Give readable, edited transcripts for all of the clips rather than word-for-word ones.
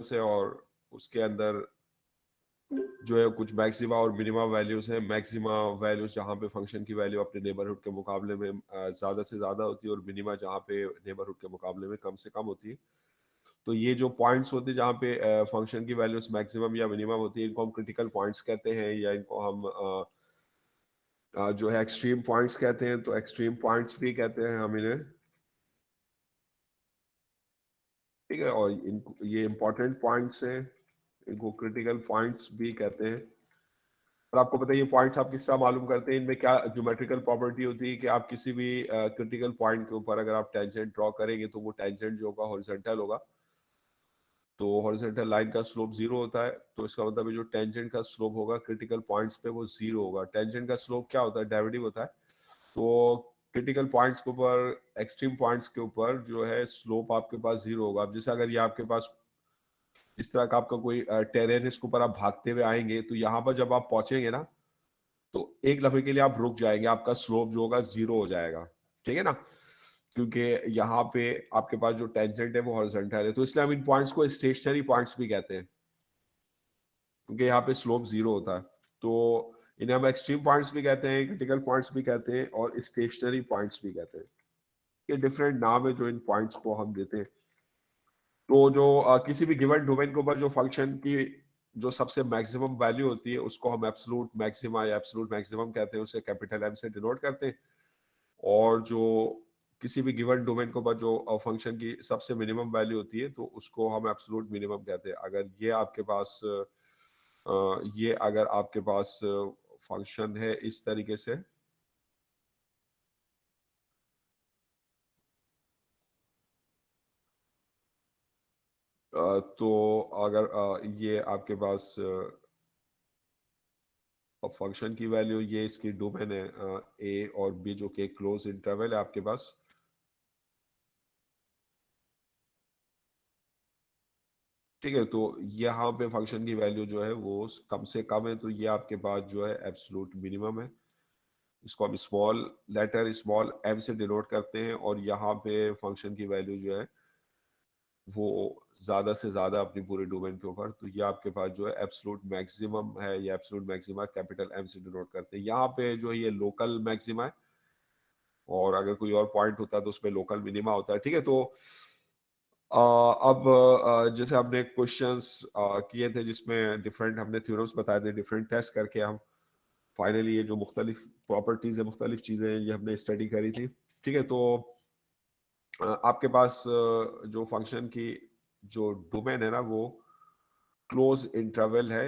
से, और उसके अंदर जो है कुछ मैक्सिमा और मिनिमा वैल्यूज है। मैक्सिमा वैल्यूज जहाँ पे फंक्शन की वैल्यू अपने नेबरहुड के मुकाबले में ज़्यादा से ज़्यादा होती है, और मिनिमा जहाँ पे नेबरहुड के मुकाबले में कम से कम होती है। तो ये जो पॉइंट्स होते हैं जहाँ पे फंक्शन की वैल्यूज मैक्सिमम या मिनिमम होती है, इनको हम क्रिटिकल पॉइंट्स कहते हैं, या इनको हम जो है एक्सट्रीम पॉइंट्स कहते हैं। तो एक्सट्रीम पॉइंट्स भी कहते हैं हम इन्हें, ठीक है। और इनको, ये इंपॉर्टेंट पॉइंट्स हैं, इनको क्रिटिकल पॉइंट्स भी कहते हैं। और आपको पता है ये पॉइंट्स आप किस तरह मालूम करते हैं, इनमें क्या ज्योमेट्रिकल प्रॉपर्टी होती है कि आप किसी भी क्रिटिकल पॉइंट के ऊपर अगर आप टेंजेंट ड्रॉ करेंगे तो वो टेंजेंट जो होगा हॉरिजॉन्टल होगा। तो हॉरिजॉन्टल लाइन का स्लोप जीरो होता है, तो इसका मतलब है जो टेंजेंट का स्लोप होगा क्रिटिकल पॉइंट्स पे वो जीरो होगा। टेंजेंट का स्लोप क्या होता है, डेरिवेटिव होता है। तो क्रिटिकल पॉइंट्स के ऊपर, एक्सट्रीम पॉइंट्स के ऊपर जो है स्लोप आपके पास जीरो होगा। अब जैसे अगर ये आपके पास इस तरह का आपका कोई टेरेन है, इसके ऊपर आप भागते हुए आएंगे, तो यहाँ पर जब आप पहुंचेंगे ना, तो एक लम्हे के लिए आप रुक जाएंगे, आपका स्लोप जो होगा जीरो हो जाएगा, ठीक है ना, क्योंकि यहाँ पे आपके पास जो टेंजेंट है वो हॉरिजॉन्टल है। तो इसलिए हम इन पॉइंट्स को स्टेशनरी पॉइंट्स भी कहते हैं, क्योंकि यहाँ पे स्लोप जीरो होता है। तो इन्हें हम एक्सट्रीम पॉइंट्स भी कहते हैं, क्रिटिकल पॉइंट्स भी कहते हैं, और स्टेशनरी पॉइंट्स भी कहते हैं। ये डिफरेंट नाम है जो इन पॉइंट्स को हम देते हैं। तो जो किसी भी गिवन डोमेन के ऊपर जो फंक्शन की जो सबसे मैक्सिमम वैल्यू होती है उसको हम एब्सोल्यूट मैक्सिमा या एब्सोल्यूट मैक्सिमम कहते हैं, उसे कैपिटल एम से डिनोट करते हैं। और जो किसी भी गिवन डोमेन के ऊपर जो फंक्शन की सबसे मिनिमम वैल्यू होती है तो उसको हम एब्सोल्यूट मिनिमम कहते हैं। अगर ये आपके पास ये अगर आपके पास फंक्शन है इस तरीके से, तो अगर ये आपके पास फंक्शन की वैल्यू, ये इसकी डोमेन है ए और बी, जो कि क्लोज इंटरवल है आपके पास, ठीक है। तो यहाँ पे फंक्शन की वैल्यू जो है वो कम से कम है, तो ये आपके पास जो है एब्सोल्यूट मिनिमम है। इसको हम स्मॉल लेटर स्मॉल एम से डिनोट करते हैं, और यहाँ पे फंक्शन की वैल्यू जो है वो ज्यादा से ज्यादा अपनी पूरे डोमेन के ऊपर, तो ये आपके पास जो है एब्सोल्यूट मैक्सिमम है, या एब्सोल्यूट मैक्सिमा कैपिटल एम से डिनोट करते हैं। यहाँ पे जो है ये लोकल मैक्सिमा है, और अगर कोई और पॉइंट होता है तो उसमें लोकल मिनिमा होता है, ठीक है। तो अब जैसे हमने क्वेश्चंस किए थे जिसमें डिफरेंट हमने थ्योरम्स बताए थे, डिफरेंट टेस्ट करके हम फाइनली ये जो मुख्तलिफ प्रॉपर्टीज है, मुख्तलिफ चीज़ें हैं, ये हमने स्टडी करी थी, ठीक है। तो आपके पास जो फंक्शन की जो डोमेन है ना वो क्लोज इंटरवल है।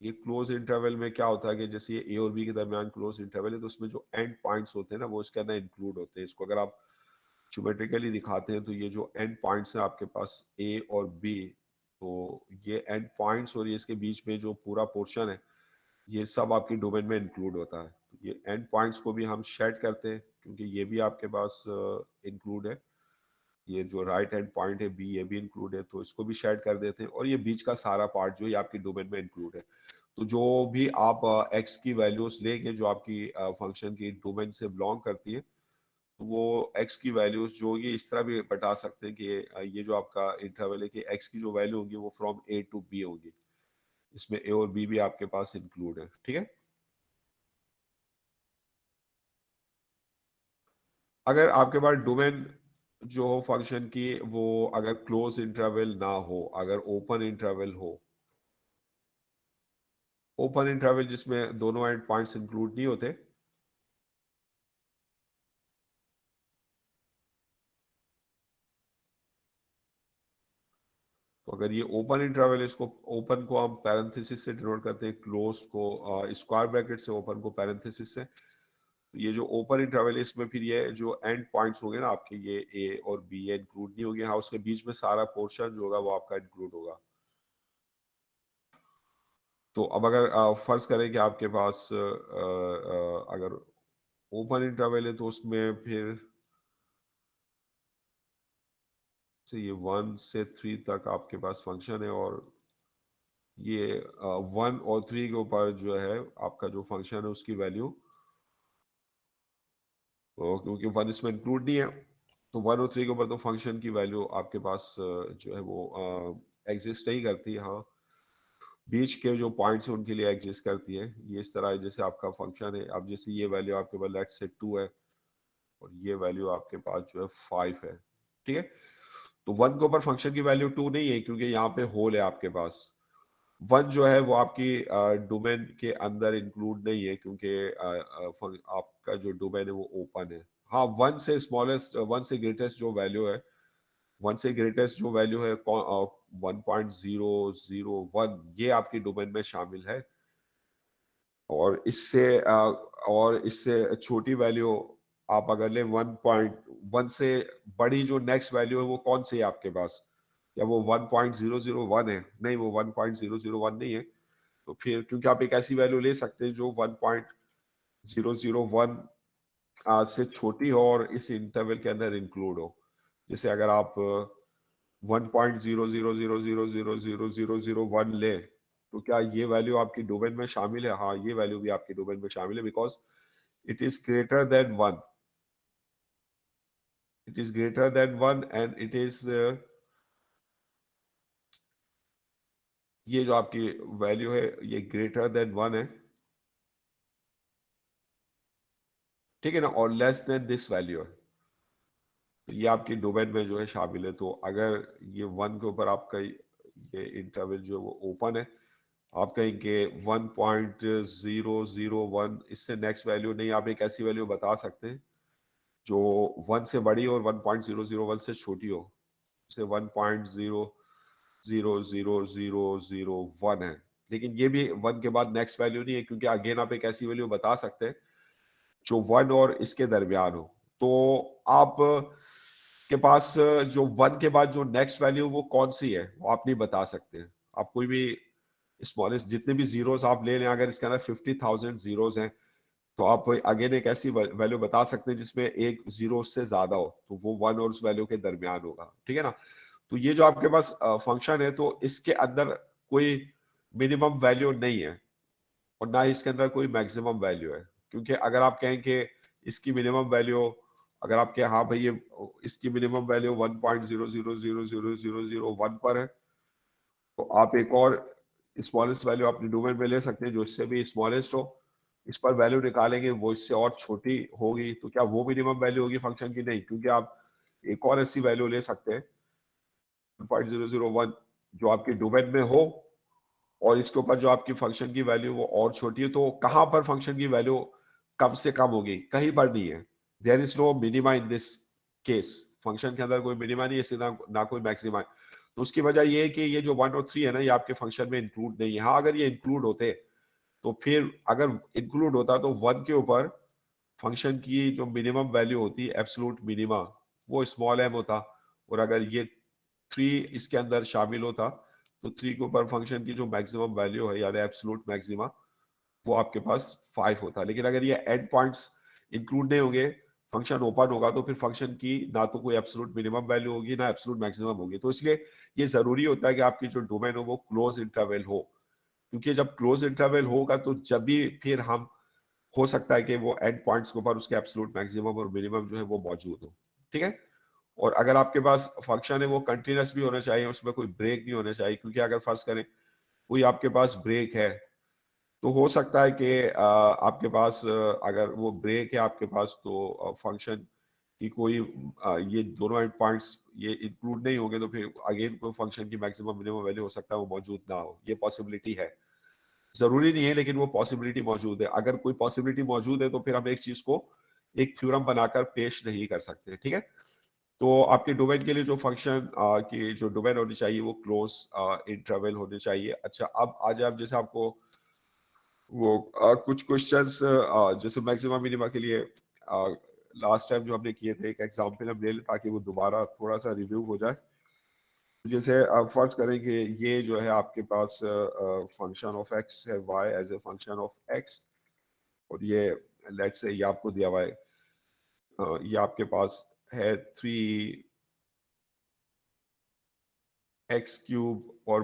ये क्लोज इंटरवल में क्या होता है कि जैसे ये ए और बी के दरमियान क्लोज इंटरवल है, तो उसमें जो एंड पॉइंट्स होते हैं ना वो इसके अंदर इंक्लूड होते हैं। इसको अगर आप ज्योमेट्रिकली दिखाते हैं तो ये जो एंड पॉइंट्स है आपके पास ए और बी, तो ये एंड पॉइंट्स और ये इसके बीच में जो पूरा पोर्शन है ये सब आपकी डोमेन में इंक्लूड होता है। तो ये एंड पॉइंट्स को भी हम शेड करते हैं, क्योंकि ये भी आपके पास इंक्लूड है। ये जो राइट हैंड पॉइंट है बी, ये भी इंक्लूड है, तो इसको भी शेड कर देते हैं। और ये बीच का सारा पार्ट जो है आपकी डोमेन में इंक्लूड है। तो जो भी आप एक्स की वैल्यूज लेंगे जो आपकी फंक्शन की डोमेन से बिलोंग करती है, तो वो एक्स की वैल्यूज जो ये इस तरह भी बता सकते हैं कि ये जो आपका इंटरवल है कि एक्स की जो वैल्यू होगी वो फ्रॉम ए टू बी होगी। इसमें ए और बी भी आपके पास इंक्लूड है, ठीक है। अगर आपके पास डोमेन जो हो फंक्शन की वो अगर क्लोज इंटरवल ना हो, अगर ओपन इंटरवल हो, ओपन इंटरवल जिसमें दोनों एंड पॉइंट्स इंक्लूड नहीं होते, तो अगर ये ओपन इंटरवल है, इसको ओपन को हम पैरेंथेसिस से डिनोट करते हैं, क्लोज को स्क्वायर ब्रैकेट से, ओपन को पैरेंथेसिस से। तो ये जो ओपन इंटरवल है इसमें फिर ये जो एंड पॉइंट्स होंगे ना आपके, ये ए और बी, ये इंक्लूड नहीं होंगे। हाँ, उसके बीच में सारा पोर्शन जो होगा वो आपका इंक्लूड होगा। तो अब अगर फर्ज करें कि आपके पास अगर ओपन इंटरवल है तो उसमें फिर से ये 1 से 3 तक आपके पास फंक्शन है, और ये 1 और 3 के ऊपर जो है आपका जो फंक्शन है उसकी वैल्यू, क्योंकि 1 इसमें इंक्लूड नहीं है, तो 1 और 3 के ऊपर तो फंक्शन की वैल्यू आपके पास जो है वो एग्जिस्ट नहीं करती, हाँ बीच के जो पॉइंट्स हैं उनके लिए एग्जिस्ट करती है। ये इस तरह जैसे आपका फंक्शन है, अब जैसे ये वैल्यू आपके पास लेट्स से 2 है और ये वैल्यू आपके पास जो है 5 है, ठीक है। तो 1 के ऊपर फंक्शन की वैल्यू 2 नहीं है क्योंकि यहाँ पे होल है आपके पास। 1 जो है वो आपकी डोमेन के अंदर इंक्लूड नहीं है क्योंकि आपका जो डोमेन है वो ओपन है। हाँ 1 से स्मॉलेस्ट 1 से ग्रेटेस्ट जो वैल्यू है, 1 से ग्रेटेस्ट जो वैल्यू है 1.001 ये आपकी डोमेन में शामिल है। और इससे छोटी वैल्यू आप अगर ले 1.1 से बड़ी जो नेक्स्ट वैल्यू है वो कौन सी है आपके पास? क्या वो 1.001 है? नहीं, वो 1.001 नहीं है। तो फिर क्योंकि आप एक ऐसी वैल्यू ले सकते हैं जो 1.001 से छोटी हो और इस इंटरवल के अंदर इंक्लूड हो। जैसे अगर आप 1.000000001 ले तो क्या ये वैल्यू आपकी डोमेन में शामिल है? हाँ ये वैल्यू भी आपकी डोमेन में शामिल है because it is greater then 1, it is greater then 1 and it is ये जो आपकी वैल्यू है ये ग्रेटर देन 1 है, ठीक है ना, और लेस देन दिस वैल्यू है, तो ये आपकी डोमेन में जो है शामिल है। तो अगर ये 1 के ऊपर आपका ये इंटरवल जो है वो ओपन है, आप कहेंगे 1.001 इससे नेक्स्ट वैल्यू नहीं, आप एक ऐसी वैल्यू बता सकते हैं जो 1 से बड़ी और 1.001 से छोटी हो, से 1.0000001 है। लेकिन ये भी 1 के बाद नेक्स्ट वैल्यू नहीं है क्योंकि अगेन आप एक ऐसी वैल्यू बता सकते हैं जो 1 और इसके दरमियान हो। तो आप के पास जो 1 के बाद जो नेक्स्ट वैल्यू वो कौन सी है वो आप नहीं बता सकते। आप कोई भी स्मॉलेस्ट जितने भी जीरोस आप ले लें, अगर इसके अंदर 50,000 जीरोस हैं तो आप अगेन एक ऐसी वैल्यू बता सकते हैं जिसमें एक जीरो से ज्यादा हो, तो वो 1 और उस वैल्यू के दरमियान होगा, ठीक है ना। तो ये जो आपके पास फंक्शन है तो इसके अंदर कोई मिनिमम वैल्यू नहीं है और ना ही इसके अंदर कोई मैक्सिमम वैल्यू है, क्योंकि अगर आप कहें कि इसकी मिनिमम वैल्यू, अगर आप कहें हाँ भाई ये इसकी मिनिमम वैल्यू 1.0000001 पर है तो आप एक और स्मॉलेस्ट वैल्यू अपने डोमेन में ले सकते हैं जो इससे भी स्मॉलेस्ट हो, इस पर वैल्यू निकालेंगे वो इससे और छोटी होगी, तो क्या वो मिनिमम वैल्यू होगी फंक्शन की? नहीं, क्योंकि आप एक और ऐसी वैल्यू ले सकते हैं 1.001 जो आपके डोमेन में हो और इसके ऊपर जो आपकी फंक्शन की वैल्यू वो और छोटी है। तो कहां पर फंक्शन की वैल्यू कम से कम होगी? कहीं पर नहीं है। There is no minima in this case. Function के अंदर कोई मिनिमा नहीं है, सीधा ना कोई मैक्सिमा है। तो उसकी वजह ये है कि ये जो 1 और 3 है ना ये आपके फंक्शन में इंक्लूड नहीं है। हाँ अगर ये इंक्लूड होते तो फिर अगर इंक्लूड होता तो 1 के ऊपर फंक्शन की जो मिनिमम वैल्यू होती है एब्सोल्यूट मिनिमा वो स्मॉल एम होता, और अगर ये 3 इसके अंदर शामिल होता तो 3 के ऊपर फंक्शन की जो मैक्सिमम वैल्यू है यानी एब्सोल्यूट मैक्सिमा वो आपके पास 5 होता। लेकिन अगर ये एंड पॉइंट्स इंक्लूड नहीं होंगे, फंक्शन ओपन होगा, तो फिर फंक्शन की ना तो कोई एब्सोल्यूट मिनिमम वैल्यू होगी ना एब्सोल्यूट मैक्सिमम होगी। तो इसलिए ये जरूरी होता है कि आपकी जो डोमेन हो वो क्लोज इंटरवल हो, क्योंकि जब क्लोज इंटरवल होगा तो जब भी फिर हम हो सकता है कि वो एंड पॉइंट्स के ऊपर उसके एब्सोल्यूट मैक्सिमम और मिनिमम जो है वो मौजूद हो, ठीक है। और अगर आपके पास फंक्शन है वो कंटिन्यूस भी होना चाहिए, उसमें कोई ब्रेक नहीं होना चाहिए, क्योंकि अगर फर्ज करें कोई आपके पास ब्रेक है तो हो सकता है कि आपके पास अगर वो ब्रेक है आपके पास तो फंक्शन की कोई ये दोनों एंड पॉइंट्स ये इंक्लूड नहीं होंगे, तो फिर अगेन कोई फंक्शन की मैक्सिमम मिनिमम वैल्यू हो सकता है वो मौजूद ना हो। ये पॉसिबिलिटी है, जरूरी नहीं है लेकिन वो पॉसिबिलिटी मौजूद है। अगर कोई पॉसिबिलिटी मौजूद है तो फिर हम एक चीज को एक थ्योरम बनाकर पेश नहीं कर सकते, ठीक है। तो आपके डोमेन के लिए जो फंक्शन की जो डोमेन होनी चाहिए वो क्लोज इंटरवल होने चाहिए। अच्छा अब आज आप जैसे आपको वो कुछ क्वेश्चंस जैसे मैक्सिमम मिनिमा के लिए लास्ट टाइम जो हमने किए थे एक एग्जांपल हम ले लें ताकि वो दोबारा थोड़ा सा रिव्यू हो जाए। जैसे फर्ज करें कि ये जो है आपके पास फंक्शन ऑफ एक्स है Y as a function of X, और ये लेट्स से ये आपको दिया हुआ है ये आपके पास है 3x³ और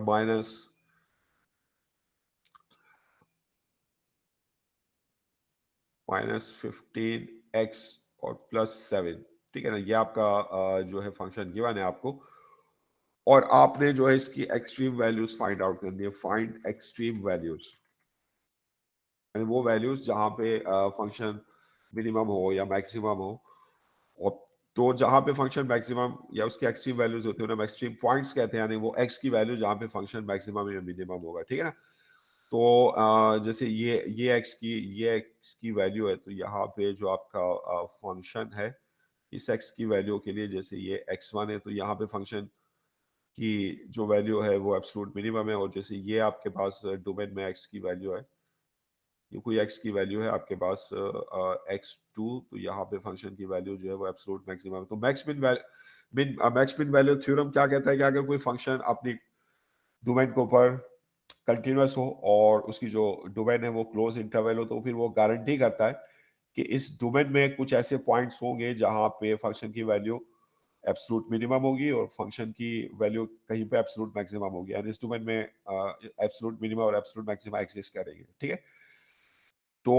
-15x और +7, ठीक है ना। ये आपका जो है फंक्शन गिवन है आपको, और आपने जो है इसकी एक्सट्रीम वैल्यूज फाइंड आउट करनी है, फाइंड एक्सट्रीम वैल्यूज, यानी वो वैल्यूज जहाँ पे फंक्शन मिनिमम हो या मैक्सिमम हो। और तो जहाँ पे फंक्शन मैक्सिमम या उसकी एक्सट्रीम वैल्यूज होती है उन्हें एक्सट्रीम पॉइंट्स कहते हैं, यानी वो एक्स की वैल्यू जहाँ पे फंक्शन मैक्सिमम या मिनिमम होगा, ठीक है ना। तो जैसे ये एक्स की वैल्यू है, तो यहाँ पे जो आपका फंक्शन है इस एक्स की वैल्यू के लिए, जैसे ये x1 है, तो यहाँ पे फंक्शन की जो वैल्यू है वो एब्सोल्यूट मिनिमम है। और जैसे ये आपके पास डोमेन में x की वैल्यू है, ये कोई x की वैल्यू है आपके पास x2, तो यहाँ पे फंक्शन की वैल्यू जो है वो एब्सोल्यूट मैक्सिमम है। तो मैक्स मिन वैल्यू थ्योरम क्या कहता है कि अगर कोई फंक्शन अपनी डोमेन के ऊपर कंटिन्यूअस हो और उसकी जो डोमेन है वो क्लोज इंटरवल हो, तो फिर वो गारंटी करता है कि इस डोमेन में कुछ ऐसे पॉइंट्स होंगे जहां पे फंक्शन की वैल्यू एब्सोल्यूट मिनिमम होगी और फंक्शन की वैल्यू कहीं पे एब्सोल्यूट मैक्सिमम होगी, यानी इस डोमेन में एब्सोल्यूट मिनिमम और एब्सोल्यूट मैक्सिमम एग्जिस्ट करेंगे, ठीक है। तो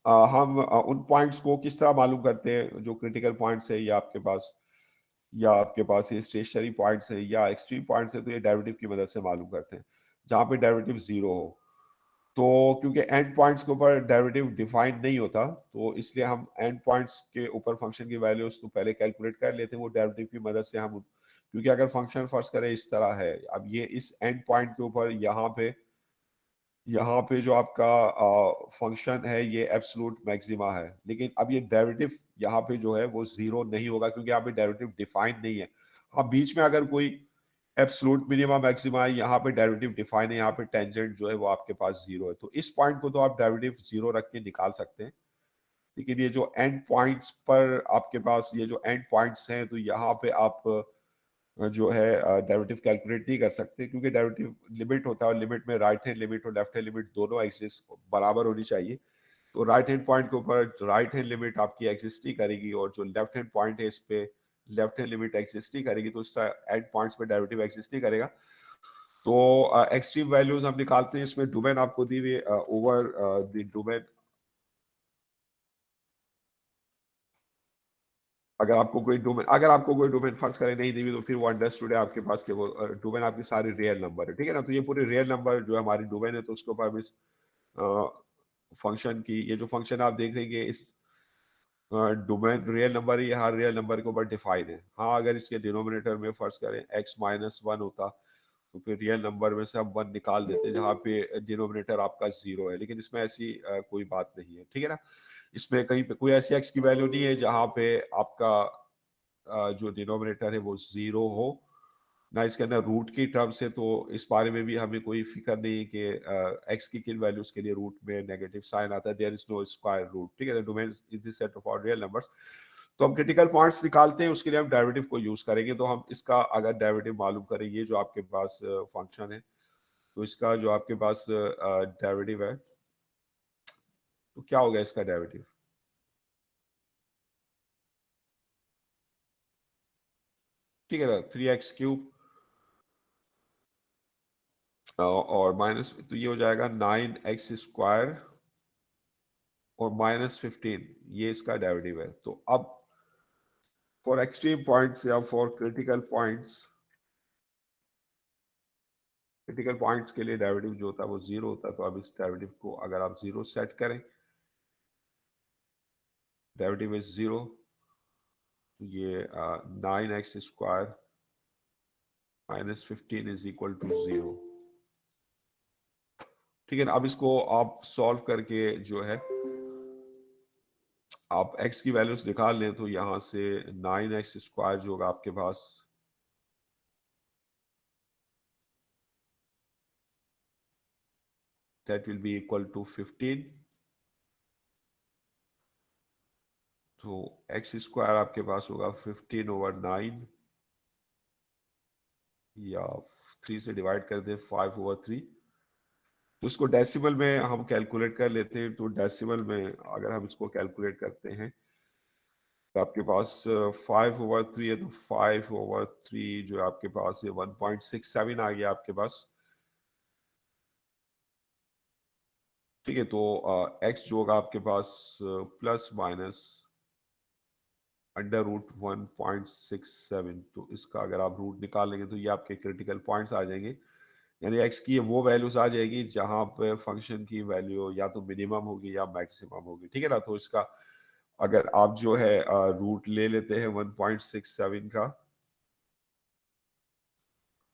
हम उन पॉइंट्स को किस तरह मालूम करते हैं, जो क्रिटिकल पॉइंट्स है या आपके पास ये स्टेशनरी पॉइंट्स है या एक्सट्रीम पॉइंट्स है, तो ये डेरिवेटिव की मदद से मालूम करते हैं जहाँ पे डेरिवेटिव जीरो हो। तो क्योंकि एंड पॉइंट्स के ऊपर डेरिवेटिव डिफाइन नहीं होता, तो इसलिए हम एंड पॉइंट्स के ऊपर फंक्शन की वैल्यूज तो पहले कैलकुलेट कर लेते हैं वो डेरिवेटिव की मदद से हम। क्योंकि अगर फंक्शन फर्स्ट करें इस तरह है, अब ये इस एंड पॉइंट के ऊपर यहाँ पे जो आपका फंक्शन है ये एब्सोल्यूट मैक्सिमा है, लेकिन अब ये डेरिवेटिव यहाँ पे जो है वो जीरो नहीं होगा क्योंकि यहाँ पे डेरिवेटिव डिफाइन नहीं है। हाँ, बीच में अगर कोई एब्सोल्यूट मिनिमम मैक्सिमा है, यहाँ पे डेरिवेटिव डिफाइन है, यहाँ पे टेंजेंट जो है वो आपके पास जीरो है, तो इस पॉइंट को तो आप डेरिवेटिव जीरो रख के निकाल सकते हैं। लेकिन ये जो एंड पॉइंट्स पर आपके पास ये जो एंड पॉइंट्स हैं, तो यहाँ पे आप जो है डेरिवेटिव कैलकुलेट नहीं कर सकते क्योंकि डेरिवेटिव लिमिट होता है और लिमिट में राइट हैंड लिमिट और लेफ्ट हैंड लिमिट दोनों एग्जिस्ट बराबर होनी चाहिए। तो राइट हैंड पॉइंट के ऊपर राइट हैंड लिमिट आपकी एग्जिस्ट नहीं करेगी और जो लेफ्ट हैंड पॉइंट है इस पे लेफ्ट हैंड लिमिट एग्जिस्ट नहीं करेगी, तो इसका एंड पॉइंट्स पे डेरिवेटिव एग्जिस्ट नहीं करेगा। तो एक्सट्रीम वैल्यूज हम निकालते हैं, इसमें डोमेन आपको दी हुई ओवर द डोमेन। अगर आपको कोई डोमेन फर्ज करे नहीं दी हुई, तो फिर वो अंडरस्टूड है आपके पास कि वो डोमेन आपकी सारी रियल नंबर है, ठीक है ना। तो ये पूरे रियल नंबर जो है हमारी डोमेन है, तो उसके ऊपर हम इस फंक्शन की ये जो फंक्शन आप देख रहे हैं इस डोमेन रियल नंबर ही हर रियल नंबर के ऊपर डिफाइन है। हाँ, अगर इसके डिनोमिनेटर में फर्ज करें x-1 होता, तो फिर रियल नंबर में से हम 1 निकाल देते जहाँ पे डिनोमिनेटर आपका जीरो है, लेकिन इसमें ऐसी कोई बात नहीं है, ठीक है ना। इसमें कहीं पे कोई ऐसी x की वैल्यू नहीं है जहाँ पे आपका जो डिनोमिनेटर है वो जीरो हो, ना इसके अंदर रूट की टर्म्स है। तो इस बारे में भी हमें कोई फिक्र नहीं है कि एक्स की किन वैल्यूज के लिए रूट में नेगेटिव साइन आता है, there is no square root, ठीक है। Domain is the set of all real numbers. तो हम क्रिटिकल पॉइंट्स निकालते हैं, उसके लिए हम डेरिवेटिव को यूज करेंगे। तो हम इसका अगर डेरिवेटिव मालूम करें, ये जो आपके पास फंक्शन है, तो इसका जो आपके पास डेरिवेटिव है, तो क्या होगा इसका डेरिवेटिव, ठीक है ना। 3x³ और माइनस, तो ये हो जाएगा 9x² और -15, ये इसका डेरिवेटिव है। तो अब फॉर एक्सट्रीम पॉइंट्स या फॉर क्रिटिकल पॉइंट्स के लिए डेरिवेटिव जो होता है वो जीरो होता है। तो अब इस डेरिवेटिव को अगर आप जीरो सेट करें, डेरिवेटिव इज जीरो, तो ये 9x² -15 is equal to zero, ठीक है ना। अब इसको आप सॉल्व करके जो है आप x की वैल्यूज निकाल लें, तो यहां से 9x² जो होगा आपके पास, that will be equal to 15। तो x² आपके पास होगा 15/9, या 3 से डिवाइड कर दे 5/3। तो इसको डेसिमल में हम कैलकुलेट कर लेते हैं। तो डेसिमल में अगर हम इसको कैलकुलेट करते हैं, तो आपके पास 5/3 है, तो 5/3 जो आपके पास है 1.67 आ गया आपके पास, ठीक है। तो x जो होगा आपके पास प्लस माइनस अंडर रूट 1.67, तो इसका अगर आप रूट निकाल लेंगे तो ये आपके क्रिटिकल पॉइंट्स आ जाएंगे, यानी एक्स की वो वैल्यूज आ जाएगी जहां पे फंक्शन की वैल्यू या तो मिनिमम होगी या मैक्सिमम होगी, ठीक है ना। तो इसका अगर आप जो है रूट ले लेते हैं 1.67 का,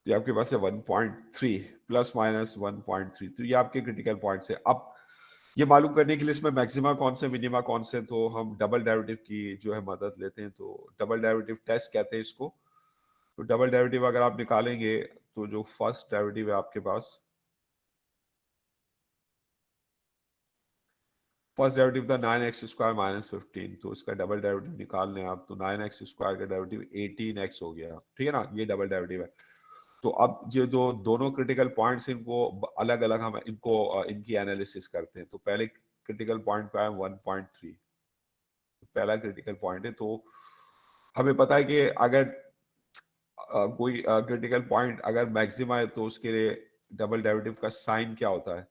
तो ये आपके पास है 1.3 प्लस माइनस 1.3, तो ये आपके क्रिटिकल पॉइंट्स है। अब ये मालूम करने के लिए इसमें मैक्सिमा कौन से मिनिमा कौन से, तो हम डबल डेरिवेटिव की जो है मदद लेते हैं, तो डबल डेरिवेटिव टेस्ट कहते हैं इसको। तो डबल डेरिवेटिव अगर आप निकालेंगे तो जो फर्स्ट डेरिवेटिव है आपके पास, फर्स्ट डेरिवेटिव था 9x² माइनस 15, तो इसका डबल डेरिवेटिव निकाल लें आप, तो 9x² का डेरिवेटिव 18x हो गया, ठीक है ना, ये डबल डेरिवेटिव है। तो अब ये दो दोनों क्रिटिकल पॉइंट्स, इनको अलग अलग हम इनको इनकी एनालिसिस करते हैं। तो पहले क्रिटिकल पॉइंट पे है 1.3, पहला क्रिटिकल पॉइंट है। तो हमें पता है कि अगर कोई क्रिटिकल पॉइंट अगर मैक्सिमा है तो उसके लिए डबल डेरिवेटिव का साइन क्या होता है,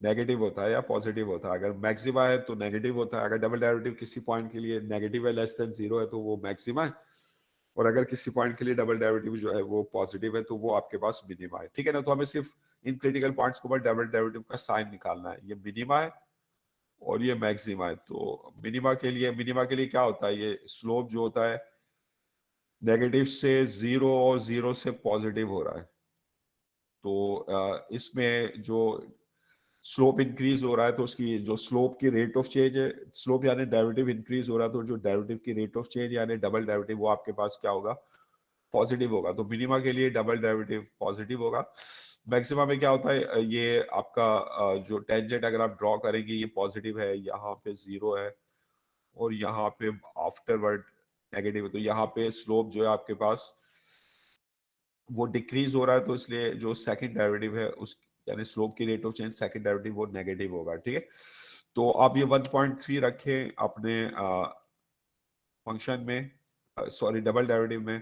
नेगेटिव होता है या पॉजिटिव होता है। अगर मैक्सिमा है तो नेगेटिव होता है, अगर डबल डेरिवेटिव किसी पॉइंट के लिए नेगेटिव है, लेस देन 0 है, तो वो मैक्सिमा है, और अगर किसी पॉइंट के लिए डबल डेरिवेटिव जो है वो पॉजिटिव है तो वो आपके पास मिनिमा है, ठीक है ना। तो हमें सिर्फ इन क्रिटिकल पॉइंट्स के ऊपर डबल डेरिवेटिव का साइन निकालना है, ये मिनिमा है और ये मैक्सिमा है। तो मिनिमा के लिए क्या होता है, ये स्लोप जो होता है नेगेटिव से 0 और 0 से पॉजिटिव हो रहा है। तो इसमें जो स्लोप इंक्रीज हो रहा है तो उसकी जो स्लोप की रेट ऑफ चेंज है, स्लोप यानी डेरिवेटिव इंक्रीज हो रहा है, तो जो डेरिवेटिव की रेट ऑफ चेंज यानी डबल डेरिवेटिव वो आपके पास क्या होगा, पॉजिटिव होगा। तो मिनिमा के लिए डबल डेरिवेटिव पॉजिटिव होगा। मैक्सिमा में क्या होता है, ये आपका जो टेंजेंट अगर आप ड्रॉ करेंगे ये पॉजिटिव है, यहाँ पे 0 है और यहाँ पे आफ्टरवर्ड नेगेटिव है, तो यहाँ पे स्लोप जो है आपके पास वो डिक्रीज हो रहा है, तो इसलिए जो सेकंड डेरिवेटिव है उस यानी स्लोप की rate of change second derivative वो नेगेटिव होगा, ठीक है। तो आप ये 1.3 रखें अपने फंक्शन में, सॉरी डबल डेरिवेटिव में।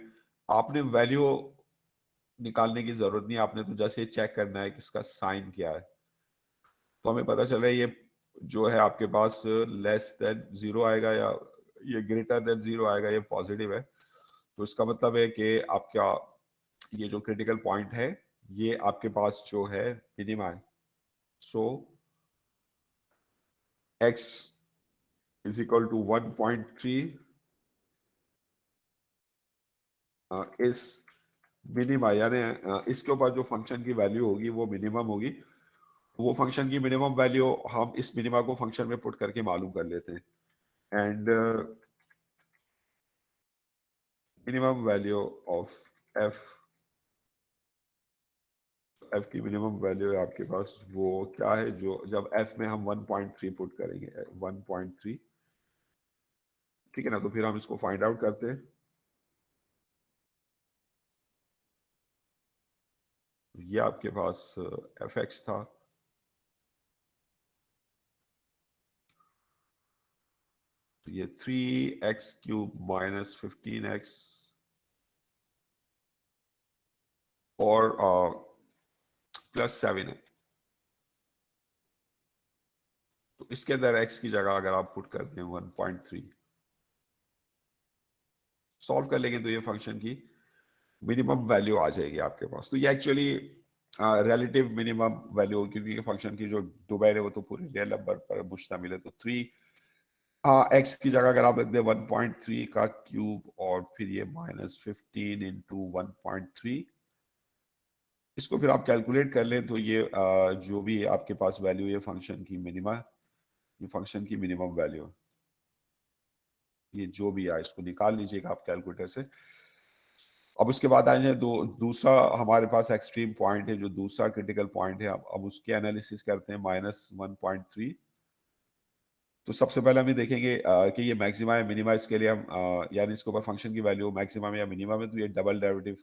आपने वैल्यू निकालने की जरूरत नहीं, आपने तो जैसे चेक करना है कि इसका साइन क्या है। तो हमें पता चला ये जो है आपके पास लेस देन 0 आएगा या ये ग्रेटर देन 0 आएगा, ये पॉजिटिव है। तो इसका मतलब है कि आपका ये जो क्रिटिकल पॉइंट है ये आपके पास जो है मिनिमा है। सो x इज इक्वल टू 1.3 इस मिनिमा, यानी इसके ऊपर जो फंक्शन की वैल्यू होगी वो मिनिमम होगी। वो फंक्शन की मिनिमम वैल्यू हम इस मिनिमा को फंक्शन में पुट करके मालूम कर लेते हैं। And minimum value of f, f की मिनिमम वैल्यू है आपके पास वो क्या है, जो जब f में हम 1.3 पुट करेंगे 1.3, ठीक है ना। तो फिर हम इसको फाइंड आउट करते हैं। ये आपके पास एफ एक्स था, तो ये 3x³ माइनस 15x और प्लस 7 है। तो इसके अंदर x की जगह अगर आप पुट करते हैं 1.3, सॉल्व कर लेंगे तो ये फंक्शन की मिनिमम वैल्यू आ जाएगी आपके पास। तो ये एक्चुअली रिलेटिव मिनिमम वैल्यू, क्योंकि फंक्शन की जो डोमेन है वो तो पूरे रियल नंबर पर मुश्तमिल है। तो 3 x की जगह अगर आप रख दें 1.3 का क्यूब और फिर ये माइनस 15 इंटू 1.3, इसको फिर आप कैलकुलेट कर लें तो ये जो भी आपके पास वैल्यू है फंक्शन की मिनिमा, ये फंक्शन की मिनिमम वैल्यू है, ये जो भी है इसको निकाल लीजिएगा आप कैलकुलेटर से। अब उसके बाद आ जाए दूसरा हमारे पास एक्सट्रीम पॉइंट है, जो दूसरा क्रिटिकल पॉइंट है। अब उसके एनालिसिस करते हैं -1.3। तो सबसे पहले हम ये देखेंगे कि ये मैक्सिमा है मिनिमा, इसके लिए हम यानी इसके ऊपर फंक्शन की वैल्यू मैक्सिमा में या मिनिमा में, तो ये डबल डेरिवेटिव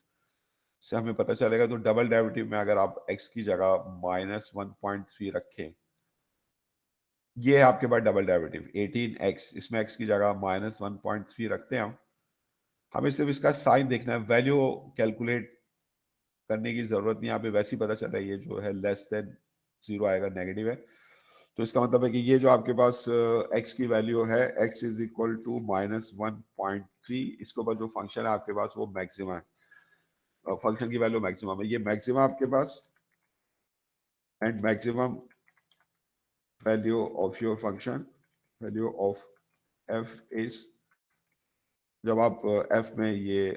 से हमें पता चलेगा। तो डबल डेरिवेटिव में अगर आप x की जगह -1.3 रखें, ये है आपके पास डबल डेरिवेटिव 18x, इसमें x की जगह -1.3 रखते हैं हम। हमें सिर्फ इसका साइन देखना है, वैल्यू कैलकुलेट करने की जरूरत नहीं, यहाँ पे वैसे ही पता चल रहा है ये जो है लेस देन 0 आएगा, नेगेटिव है। तो इसका मतलब है कि ये जो आपके पास x की वैल्यू है, x इज इक्वल टू -1.3, इसके ऊपर जो फंक्शन है आपके पास वो मैक्सिमम है, फंक्शन की वैल्यू मैक्सिमम है, ये मैक्सिमम आपके पास, and maximum value of your function, value of f is, जब आप f में ये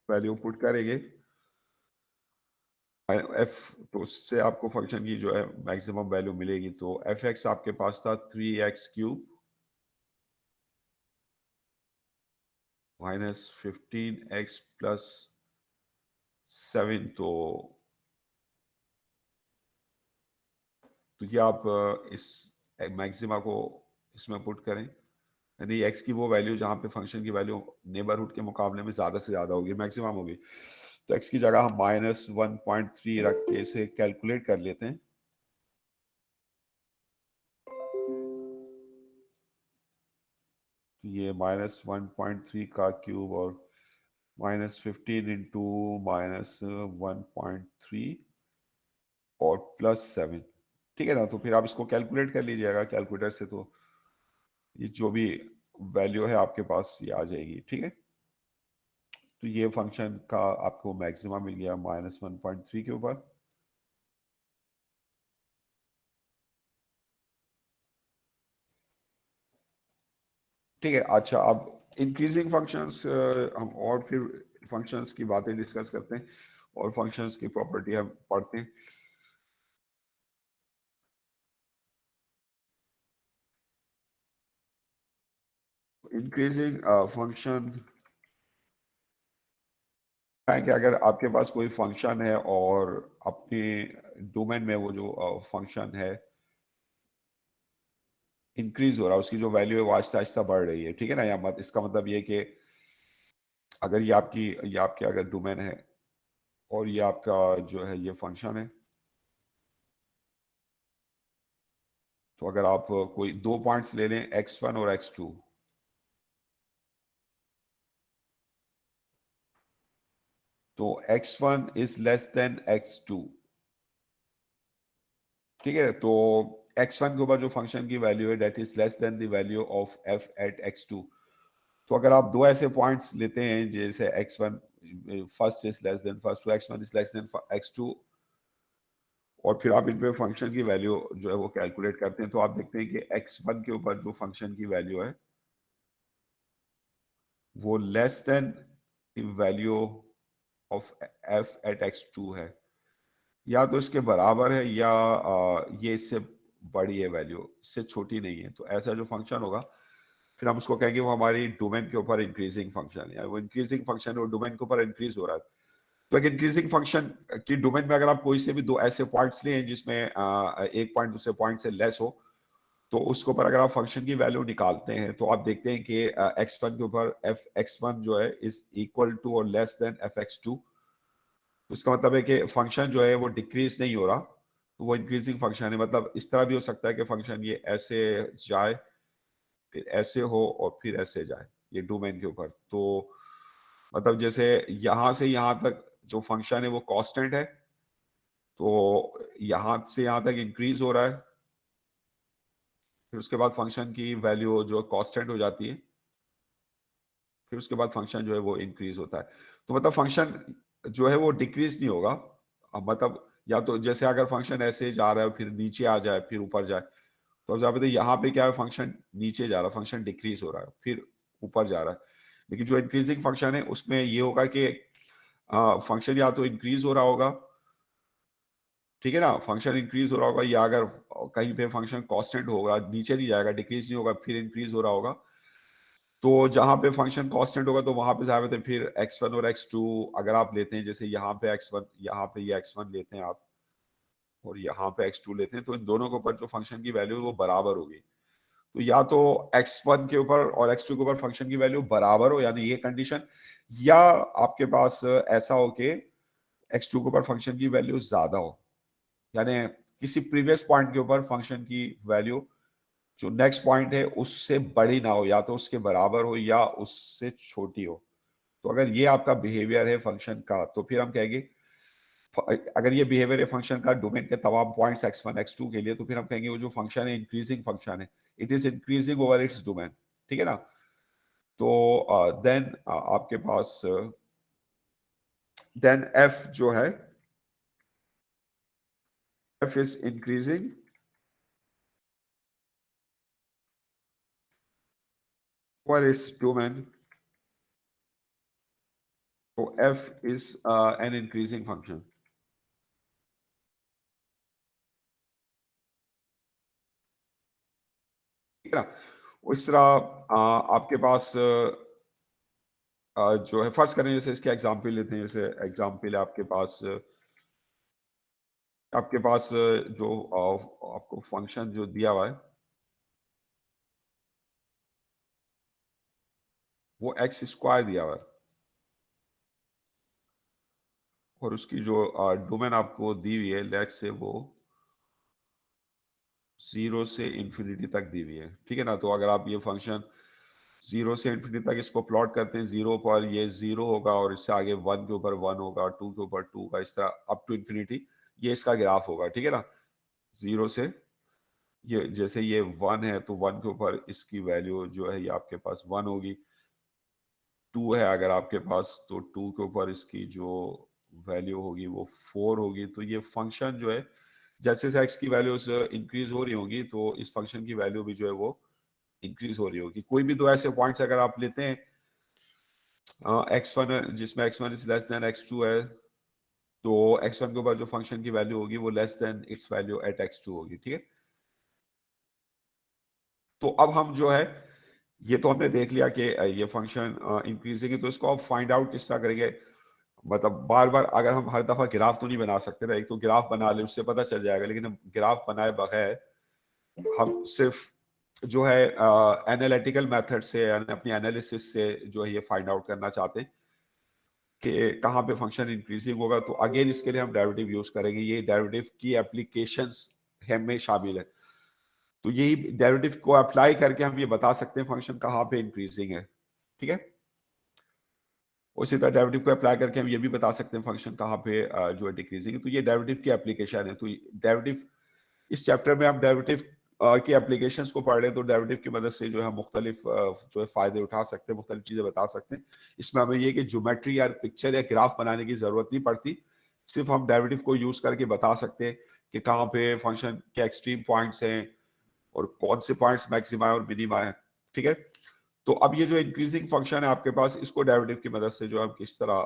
वैल्यू पुट करेंगे f, तो उससे आपको फंक्शन की जो है मैक्सिमम वैल्यू मिलेगी। तो fx आपके पास था 3x³ -15x + 7, तो ये आप इस मैक्सिमा को इसमें पुट करें, यदि x की वो वैल्यू जहाँ पे फंक्शन की वैल्यू नेबरहुड के मुकाबले में ज्यादा से ज्यादा होगी, मैक्सिमम होगी, तो x की जगह हम -1.3 रख के इसे कैलकुलेट कर लेते हैं। ये -1.3 का क्यूब और -15 इंटू -1.3 और +7, ठीक है ना। तो फिर आप इसको कैलकुलेट कर लीजिएगा कैलकुलेटर से, तो ये जो भी वैल्यू है आपके पास ये आ जाएगी, ठीक है। तो ये फंक्शन का आपको मैक्सिमा मिल गया -1.3 के ऊपर। ठीक है, अच्छा, अब इंक्रीजिंग फंक्शंस, हम और फिर फंक्शंस की बातें डिस्कस करते हैं और फंक्शंस की प्रॉपर्टी हम पढ़ते हैं। इंक्रीजिंग फंक्शन है कि अगर आपके पास कोई फंक्शन है और अपने डोमेन में वो जो फंक्शन है इंक्रीज हो रहा है, उसकी जो वैल्यू है वो आहिस्ता आहिस्ता बढ़ रही है, ठीक है ना। या मत इसका मतलब ये कि अगर ये आपके अगर डोमेन है और ये आपका जो है ये फंक्शन है, तो अगर आप कोई दो पॉइंट्स ले लें x1 और x2, तो x1 is less then x2, ठीक है। तो x1 के ऊपर जो फंक्शन की वैल्यू है that is less than the value of f at x2। तो अगर आप दो ऐसे पॉइंट्स लेते हैं जैसे x1 first is less then first, तो x1 is less then x2, और फिर आप इन पे फंक्शन की वैल्यू जो है वो कैलकुलेट करते हैं, तो आप देखते हैं कि x1 के ऊपर जो फंक्शन की वैल्यू है वो less than value of f at x2 है, या तो इसके बराबर है या ये इससे बड़ी है वैल्यू, इससे छोटी नहीं है। तो ऐसा जो फंक्शन होगा फिर हम उसको कहेंगे वो हमारी डोमेन के ऊपर इंक्रीजिंग फंक्शन है, वो इंक्रीजिंग फंक्शन वो डोमेन के ऊपर इंक्रीज हो रहा है। तो एक इंक्रीजिंग फंक्शन की डोमेन में अगर आप कोई से भी दो ऐसे पॉइंट्स लें जिसमें एक पॉइंट दूसरे पॉइंट से लेस हो, तो उसके ऊपर अगर आप फंक्शन की वैल्यू निकालते हैं तो आप देखते हैं कि x1 के ऊपर एफ x1 जो है इज इक्वल टू और लेस देन एफ x2। तो इसका मतलब है कि फंक्शन जो है वो डिक्रीज नहीं हो रहा, तो वो इंक्रीजिंग फंक्शन है। मतलब इस तरह भी हो सकता है कि फंक्शन ये ऐसे जाए, फिर ऐसे हो और फिर ऐसे जाए, ये डोमेन के ऊपर। तो मतलब जैसे यहां से यहां तक जो फंक्शन है वो कांस्टेंट है, तो यहां से यहां तक इंक्रीज हो रहा है, फिर उसके बाद फंक्शन की वैल्यू जो कांस्टेंट हो जाती है, फिर उसके बाद फंक्शन जो है वो इंक्रीज होता है। तो मतलब फंक्शन जो है वो डिक्रीज नहीं होगा। अब मतलब या तो जैसे अगर फंक्शन ऐसे जा रहा है फिर नीचे आ जाए फिर ऊपर जाए, तो अब जहाँ पे यहाँ पे क्या है, फंक्शन नीचे जा रहा है, फंक्शन डिक्रीज हो रहा है फिर ऊपर जा रहा है। लेकिन जो इंक्रीजिंग फंक्शन है उसमें ये होगा कि फंक्शन या तो इंक्रीज हो रहा होगा, ठीक है ना, फंक्शन इंक्रीज हो रहा होगा, या अगर कहीं पे फंक्शन कांस्टेंट होगा, नीचे नहीं जाएगा, डिक्रीज नहीं होगा, फिर इंक्रीज हो रहा होगा। तो जहां पे फंक्शन कांस्टेंट होगा तो वहां पे जाते हैं फिर x1 और x2 अगर आप लेते हैं, जैसे यहाँ पे x1, यहाँ पे ये x1 लेते हैं आप और यहाँ पे x2 लेते हैं, तो इन दोनों के ऊपर जो फंक्शन की वैल्यू है वो बराबर होगी। तो या तो x1 के ऊपर और x2 के ऊपर फंक्शन की वैल्यू बराबर हो, यानी ये कंडीशन, या आपके पास ऐसा हो कि x2 के ऊपर फंक्शन की वैल्यू ज्यादा हो, यानी किसी प्रीवियस पॉइंट के ऊपर फंक्शन की वैल्यू जो नेक्स्ट पॉइंट है उससे बड़ी ना हो, या तो उसके बराबर हो या उससे छोटी हो। तो अगर ये आपका बिहेवियर है फंक्शन का, तो फिर हम कहेंगे अगर ये बिहेवियर है फंक्शन का डोमेन के तमाम पॉइंट्स x1 x2 के लिए, तो फिर हम कहेंगे वो जो फंक्शन है इंक्रीजिंग फंक्शन है, it is increasing over its domain, ठीक है ना। तो देन आपके पास देन f जो है, f is increasing over its domain, तो f is an increasing function, ठीक है ना। उस तरह आपके पास जो है फर्स्ट करें, जैसे इसके एग्जाम्पल लेते हैं, जैसे एग्जाम्पल आपके पास जो आपको फंक्शन जो दिया हुआ है वो एक्स स्क्वायर दिया हुआ है, और उसकी जो डोमेन आपको दी हुई है, लेट से वो 0 से इंफिनिटी तक दी हुई है, ठीक है ना। तो अगर आप ये फंक्शन 0 से इंफिनिटी तक इसको प्लॉट करते हैं, 0 पर ये 0 होगा, और इससे आगे 1 के ऊपर 1 होगा, 2 के ऊपर 2 का, इस तरह अप टू इंफिनिटी ये इसका ग्राफ होगा, ठीक है ना। 0 से ये जैसे ये 1 है, तो 1 के ऊपर इसकी वैल्यू जो है ये आपके पास 1 होगी। 2 है अगर आपके पास, तो 2 के ऊपर इसकी जो वैल्यू होगी वो 4 होगी। तो ये फंक्शन जो है, जैसे जैसे एक्स की वैल्यूज इंक्रीज हो रही होंगी, तो इस फंक्शन की वैल्यू भी जो है वो इंक्रीज हो रही होगी। कोई भी दो ऐसे पॉइंट्स अगर आप लेते हैं x1, जिसमें x1 is less then x2 है, तो x1 के ऊपर जो फंक्शन की वैल्यू होगी वो less than its value at x2 होगी, ठीक है। तो अब हम जो है, ये तो हमने देख लिया कि ये फंक्शन इंक्रीजिंग है, तो इसको अब फाइंड आउट किस तरह करेंगे। मतलब बार बार अगर हम हर दफा ग्राफ तो नहीं बना सकते ना, एक तो ग्राफ बना ले उससे पता चल जाएगा, लेकिन हम ग्राफ बनाए बगैर हम सिर्फ जो है एनालिटिकल मेथड से, यानी अपनी एनालिसिस से जो है ये फाइंड आउट करना चाहते हैं कि कहाँ पे फंक्शन इंक्रीजिंग होगा। तो अगेन इसके लिए हम डेरिवेटिव यूज करेंगे, ये डेरिवेटिव की एप्लीकेशंस में शामिल है। तो यही डेरिवेटिव को अप्लाई करके हम ये बता सकते हैं फंक्शन कहाँ पे इंक्रीजिंग है, ठीक है। उसी तरह डेरिवेटिव को अप्लाई करके हम ये भी बता सकते हैं फंक्शन कहाँ पे जो है डिक्रीजिंग है। तो ये डेरिवेटिव की एप्लीकेशन है। तो डेरिवेटिव, इस चैप्टर में हम डेरिवेटिव की एप्लीकेशंस को पढ़ रहे हैं, तो डेरिवेटिव की मदद से जो है मुख्तलिफ जो है फायदे उठा सकते हैं, मुख्तलिफ चीजें बता सकते हैं। इसमें हमें ये कि ज्योमेट्री या पिक्चर या ग्राफ बनाने की जरूरत नहीं पड़ती, सिर्फ हम डेरिवेटिव को यूज करके बता सकते हैं कि कहाँ पे फंक्शन के एक्सट्रीम पॉइंट्स हैं और कौन से पॉइंट्स मैक्सिमा और मिनिमा है, ठीक है। तो अब ये जो इंक्रीजिंग फंक्शन है आपके पास, इसको डेरिवेटिव की मदद से जो हम किस तरह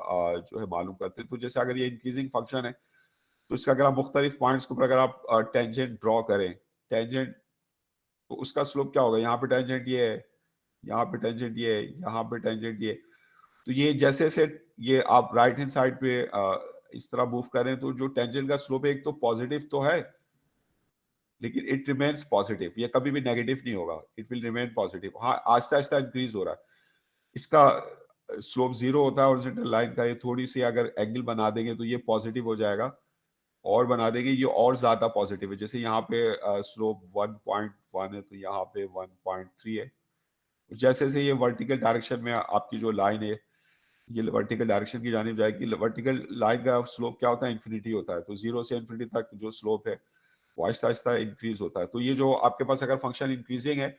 जो है मालूम करते हैं। तो जैसे अगर ये इंक्रीजिंग फंक्शन है, तो इसका अगर आप मुख्तलिफ पॉइंट्स के ऊपर अगर आप टेंजेंट ड्रॉ करें, टेंजेंट, तो उसका स्लोप क्या होगा, यहाँ पे टेंजेंट ये है, यहाँ पे टेंजेंट ये है, यहाँ पे टेंजेंट ये। तो ये जैसे जैसे ये आप राइट हैंड साइड पे इस तरह मूव करें, तो जो टेंजेंट का स्लोप है एक तो पॉजिटिव तो है, लेकिन इट रिमेन्स पॉजिटिव, ये कभी भी नेगेटिव नहीं होगा, इट विल रिमेन पॉजिटिव। हाँ, आहिस्ता आहिस्ता इंक्रीज हो रहा है। इसका स्लोप 0 होता है हॉरिजॉन्टल लाइन का, ये थोड़ी सी अगर एंगल बना देंगे तो ये पॉजिटिव हो जाएगा, और बना देंगे ये और ज्यादा पॉजिटिव है। जैसे यहाँ पे स्लोप 1.1 है, तो यहाँ पे 1.3 है। जैसे जैसे ये वर्टिकल डायरेक्शन में आपकी जो लाइन है, ये वर्टिकल डायरेक्शन की जानिब जाएगी। वर्टिकल लाइन का स्लोप क्या होता है, इन्फिनिटी होता है। तो 0 से इन्फिनिटी तक जो स्लोप है वो आहिस्ता आहिस्ता इंक्रीज होता है। तो ये जो आपके पास अगर फंक्शन इंक्रीजिंग है,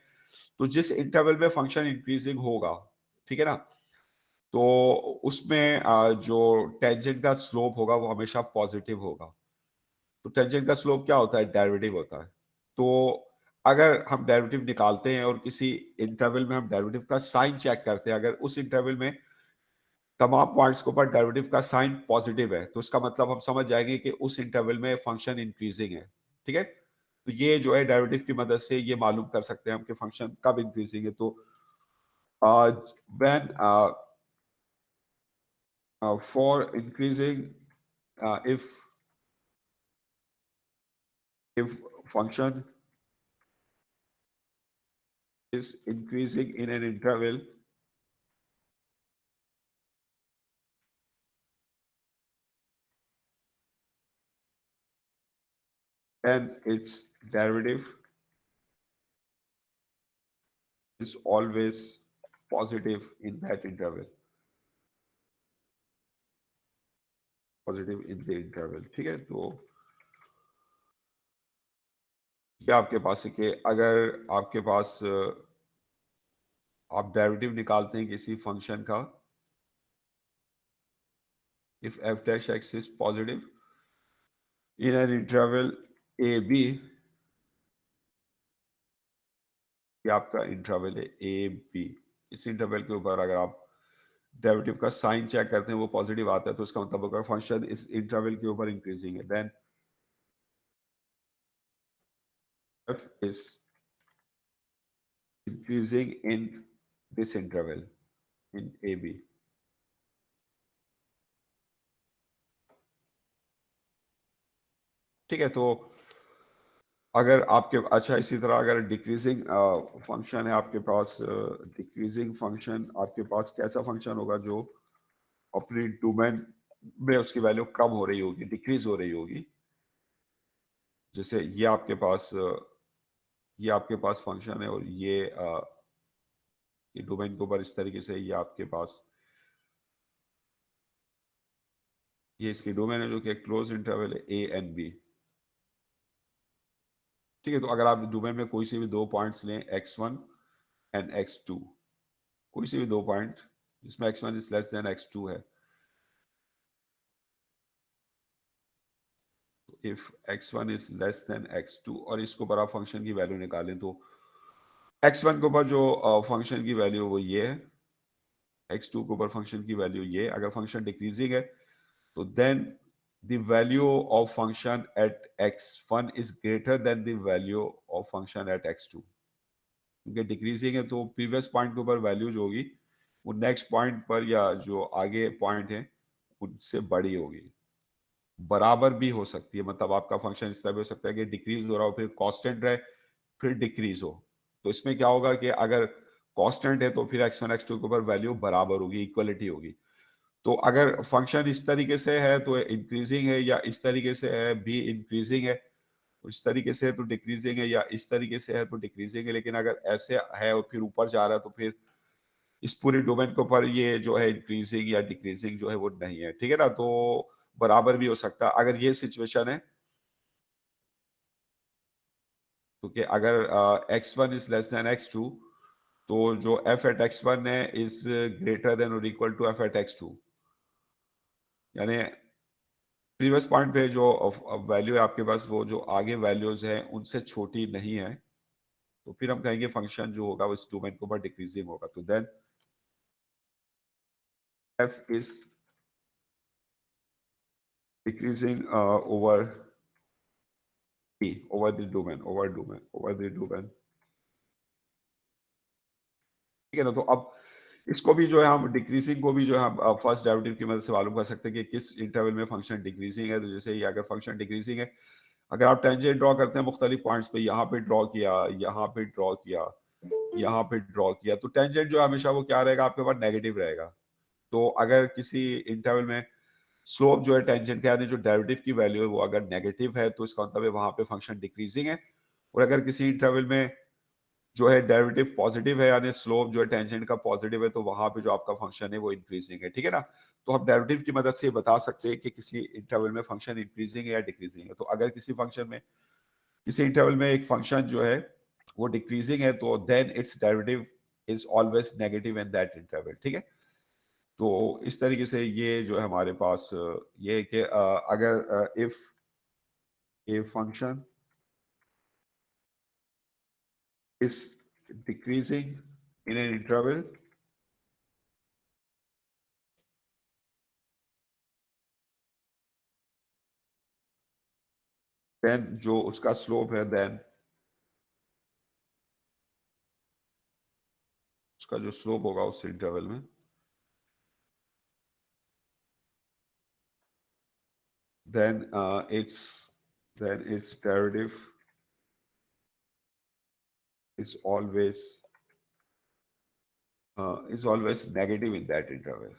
तो जिस इंटरवल में फंक्शन इंक्रीजिंग होगा, ठीक है ना, तो उसमें जो टेंजेंट का स्लोप होगा वो हमेशा पॉजिटिव होगा। तो टेंजेंट का स्लोप क्या होता है, डेरिवेटिव होता है। तो अगर हम डेरिवेटिव निकालते हैं और किसी इंटरवल में हम डेरिवेटिव का साइन चेक करते हैं, अगर उस इंटरवल में तमाम पॉइंट्स के ऊपर डेरिवेटिव का साइन पॉजिटिव है, तो इसका मतलब हम समझ जाएंगे कि उस इंटरवल में फंक्शन इंक्रीजिंग है, ठीक है। तो ये जो है डेरिवेटिव की मदद से ये मालूम कर सकते हैं हम कि फंक्शन कब इंक्रीजिंग है। तो when for increasing, if function is increasing in an interval, then its derivative is always positive in that interval, positive in the interval. ठीक है, तो ये आपके पास है कि अगर आपके पास आप डेरिवेटिव निकालते हैं किसी फंक्शन का, if F dash X is positive in an interval A B, ये आपका इंटरवल है ए बी। इस इंटरवल के ऊपर अगर आप डेरिवेटिव का साइन चेक करते हैं वो पॉजिटिव आता है, तो इसका मतलब अगर फंक्शन इस इंटरवल के ऊपर इंक्रीजिंग है, then F is increasing in this interval in A B. ठीक है, तो अगर आपके अच्छा इसी तरह अगर डिक्रीजिंग फंक्शन है आपके पास, डिक्रीजिंग फंक्शन आपके पास कैसा फंक्शन होगा जो अपनी डोमेन में उसकी वैल्यू कम हो रही होगी, डिक्रीज हो रही होगी। जैसे ये आपके पास फंक्शन है और ये डोमेन के ऊपर इस तरीके से ये आपके पास ये इसकी डोमेन है जो कि क्लोज इंटरवल है ए एंड बी। ठीक है, तो अगर आप डोमेन में कोई से भी दो पॉइंट्स लें x1 एंड x2, कोई से भी दो पॉइंट जिसमें x1 is less then x2 है, if x1 is less then x2 और इसको ऊपर आप फंक्शन की वैल्यू निकालें तो x1 के ऊपर जो फंक्शन की वैल्यू वो ये है, x2 के ऊपर फंक्शन की वैल्यू ये। अगर फंक्शन डिक्रीजिंग है तो then the value of function at x1 is greater than the value of function at x2। क्योंकि डिक्रीजिंग है तो प्रीवियस पॉइंट के ऊपर वैल्यू जो होगी वो नेक्स्ट पॉइंट पर या जो आगे पॉइंट है उनसे बड़ी होगी, बराबर भी हो सकती है। मतलब आपका फंक्शन इस तरह भी हो सकता है कि डिक्रीज हो रहा हो फिर कांस्टेंट रहे फिर डिक्रीज हो। तो इसमें क्या होगा कि अगर कांस्टेंट है तो फिर x1 x2 के ऊपर वैल्यू बराबर होगी, इक्वलिटी होगी। तो अगर फंक्शन इस तरीके से है तो इंक्रीजिंग है, या इस तरीके से है भी इंक्रीजिंग है, इस तरीके से है तो डिक्रीजिंग है, या इस तरीके से है तो डिक्रीजिंग है। लेकिन अगर ऐसे है और फिर ऊपर जा रहा है तो फिर इस पूरे डोमेन के ऊपर ये जो है इंक्रीजिंग या डिक्रीजिंग जो है वो नहीं है। ठीक है ना, तो बराबर भी हो सकता है अगर ये सिचुएशन है। क्योंकि अगर x1 is less then x2 तो जो f एट x1 है इज ग्रेटर देन और equal to f at x2, यानी प्रीवियस पॉइंट पे जो वैल्यू है आपके पास वो जो आगे वैल्यूज है उनसे छोटी नहीं है, तो फिर हम कहेंगे फंक्शन जो होगा वो इस डोमेन के ऊपर डिक्रीजिंग होगा। तो then f is decreasing over d, over the domain. ठीक है ना, तो अब इसको भी जो है हम डिक्रीजिंग को भी जो है हम फर्स्ट डेरिवेटिव की मदद से मालूम कर सकते हैं कि किस इंटरवल में फंक्शन डिक्रीजिंग है। तो जैसे ये अगर फंक्शन डिक्रीजिंग है, अगर आप टेंजेंट ड्रॉ करते हैं मुख्तलिफ पॉइंट्स पे, यहाँ पे ड्रॉ किया, यहाँ पे ड्रॉ किया, यहाँ पे ड्रॉ किया, तो टेंजेंट जो है हमेशा वो क्या रहेगा आपके पास, नेगेटिव रहेगा। तो अगर किसी इंटरवल में स्लोप जो है टेंजेंट का यानी जो डेरिवेटिव की वैल्यू है वो अगर नेगेटिव है तो इसका मतलब है वहां पे फंक्शन डिक्रीजिंग है। और अगर किसी इंटरवल में जो है डेरिवेटिव पॉजिटिव है यानी स्लोप जो है टेंजेंट का पॉजिटिव है तो वहां पे जो आपका फंक्शन है वो इंक्रीजिंग है। ठीक है ना, तो हम डेरिवेटिव की मदद से बता सकते हैं कि किसी इंटरवल में फंक्शन इंक्रीजिंग है या डिक्रीजिंग है। तो अगर किसी फंक्शन में किसी इंटरवल में एक फंक्शन जो है वो डिक्रीजिंग है तो then its derivative is always negative in that interval. ठीक है, तो इस तरीके से ये जो है हमारे पास ये है कि अगर if a function is decreasing in an interval then जो उसका स्लोप है, देन उसका जो स्लोप होगा उस इंटरवल में, then its derivative is always negative in that interval,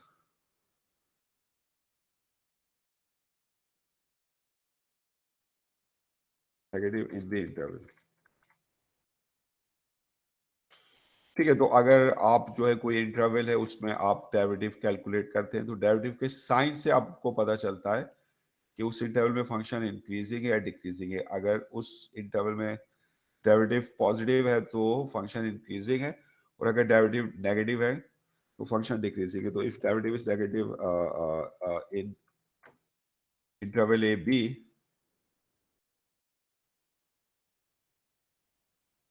negative in the interval। ठीक है, तो अगर आप जो है कोई इंटरवल है उसमें आप डेरिवेटिव कैलकुलेट करते हैं तो डेरिवेटिव के साइन से आपको पता चलता है कि उस इंटरवल में फंक्शन इंक्रीजिंग है या डिक्रीजिंग है। अगर उस इंटरवल में डेरिवेटिव पॉजिटिव है तो फंक्शन इंक्रीजिंग है, और अगर डेरिवेटिव नेगेटिव है तो फंक्शन डिक्रीजिंग है। तो if derivative is negative in interval A B,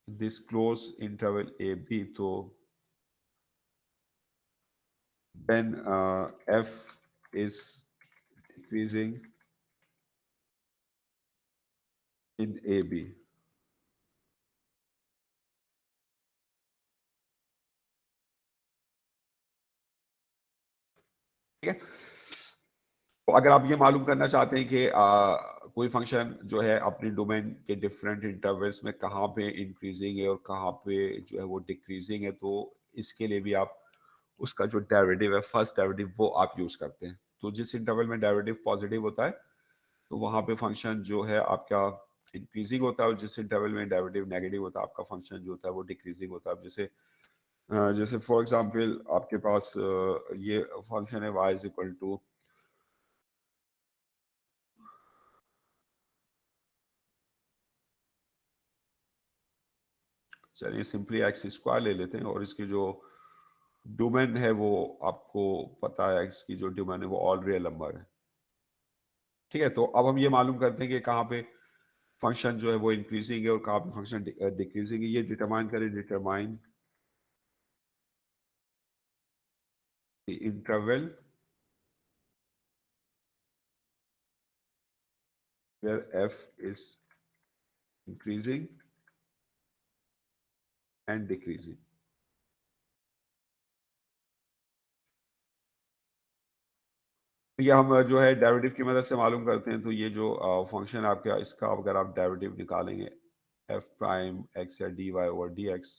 this close interval A B, तो then f is decreasing in AB। ठीक है, तो अगर आप ये मालूम करना चाहते हैं कि कोई फंक्शन जो है अपनी डोमेन के डिफरेंट इंटरवल्स में कहाँ पे इंक्रीजिंग है और कहाँ पे जो है वो डिक्रीजिंग है, तो इसके लिए भी आप उसका जो डेरिवेटिव है, फर्स्ट डेरिवेटिव, वो आप यूज करते हैं। तो जिस इंटरवल में डेरिवेटिव पॉजिटिव होता है तो वहां पे फंक्शन जो है आपका इंक्रीजिंग होता है, और जिस इंटरवल में डेरिवेटिव नेगेटिव होता है आपका फंक्शन जो होता है वो डिक्रीजिंग होता है। अब जैसे फॉर एग्जांपल आपके पास ये फंक्शन है y इज इक्वल टू, चलिए सिंपली एक्स स्क्वायर ले लेते हैं, और इसकी जो डोमेन है वो आपको पता है, इसकी जो डोमेन है वो ऑल रियल नंबर है। ठीक है, तो अब हम ये मालूम करते हैं कि कहाँ पे फंक्शन जो है वो इंक्रीजिंग है और कहाँ पे फंक्शन डिक्रीजिंग है। ये डिटरमाइन करें, determine the interval where f is increasing and decreasing। ये हम जो है डेरिवेटिव की मदद से मालूम करते हैं। तो ये जो फंक्शन आपका, इसका अगर आप डेरिवेटिव निकालेंगे एफ प्राइम एक्स या d y over d x,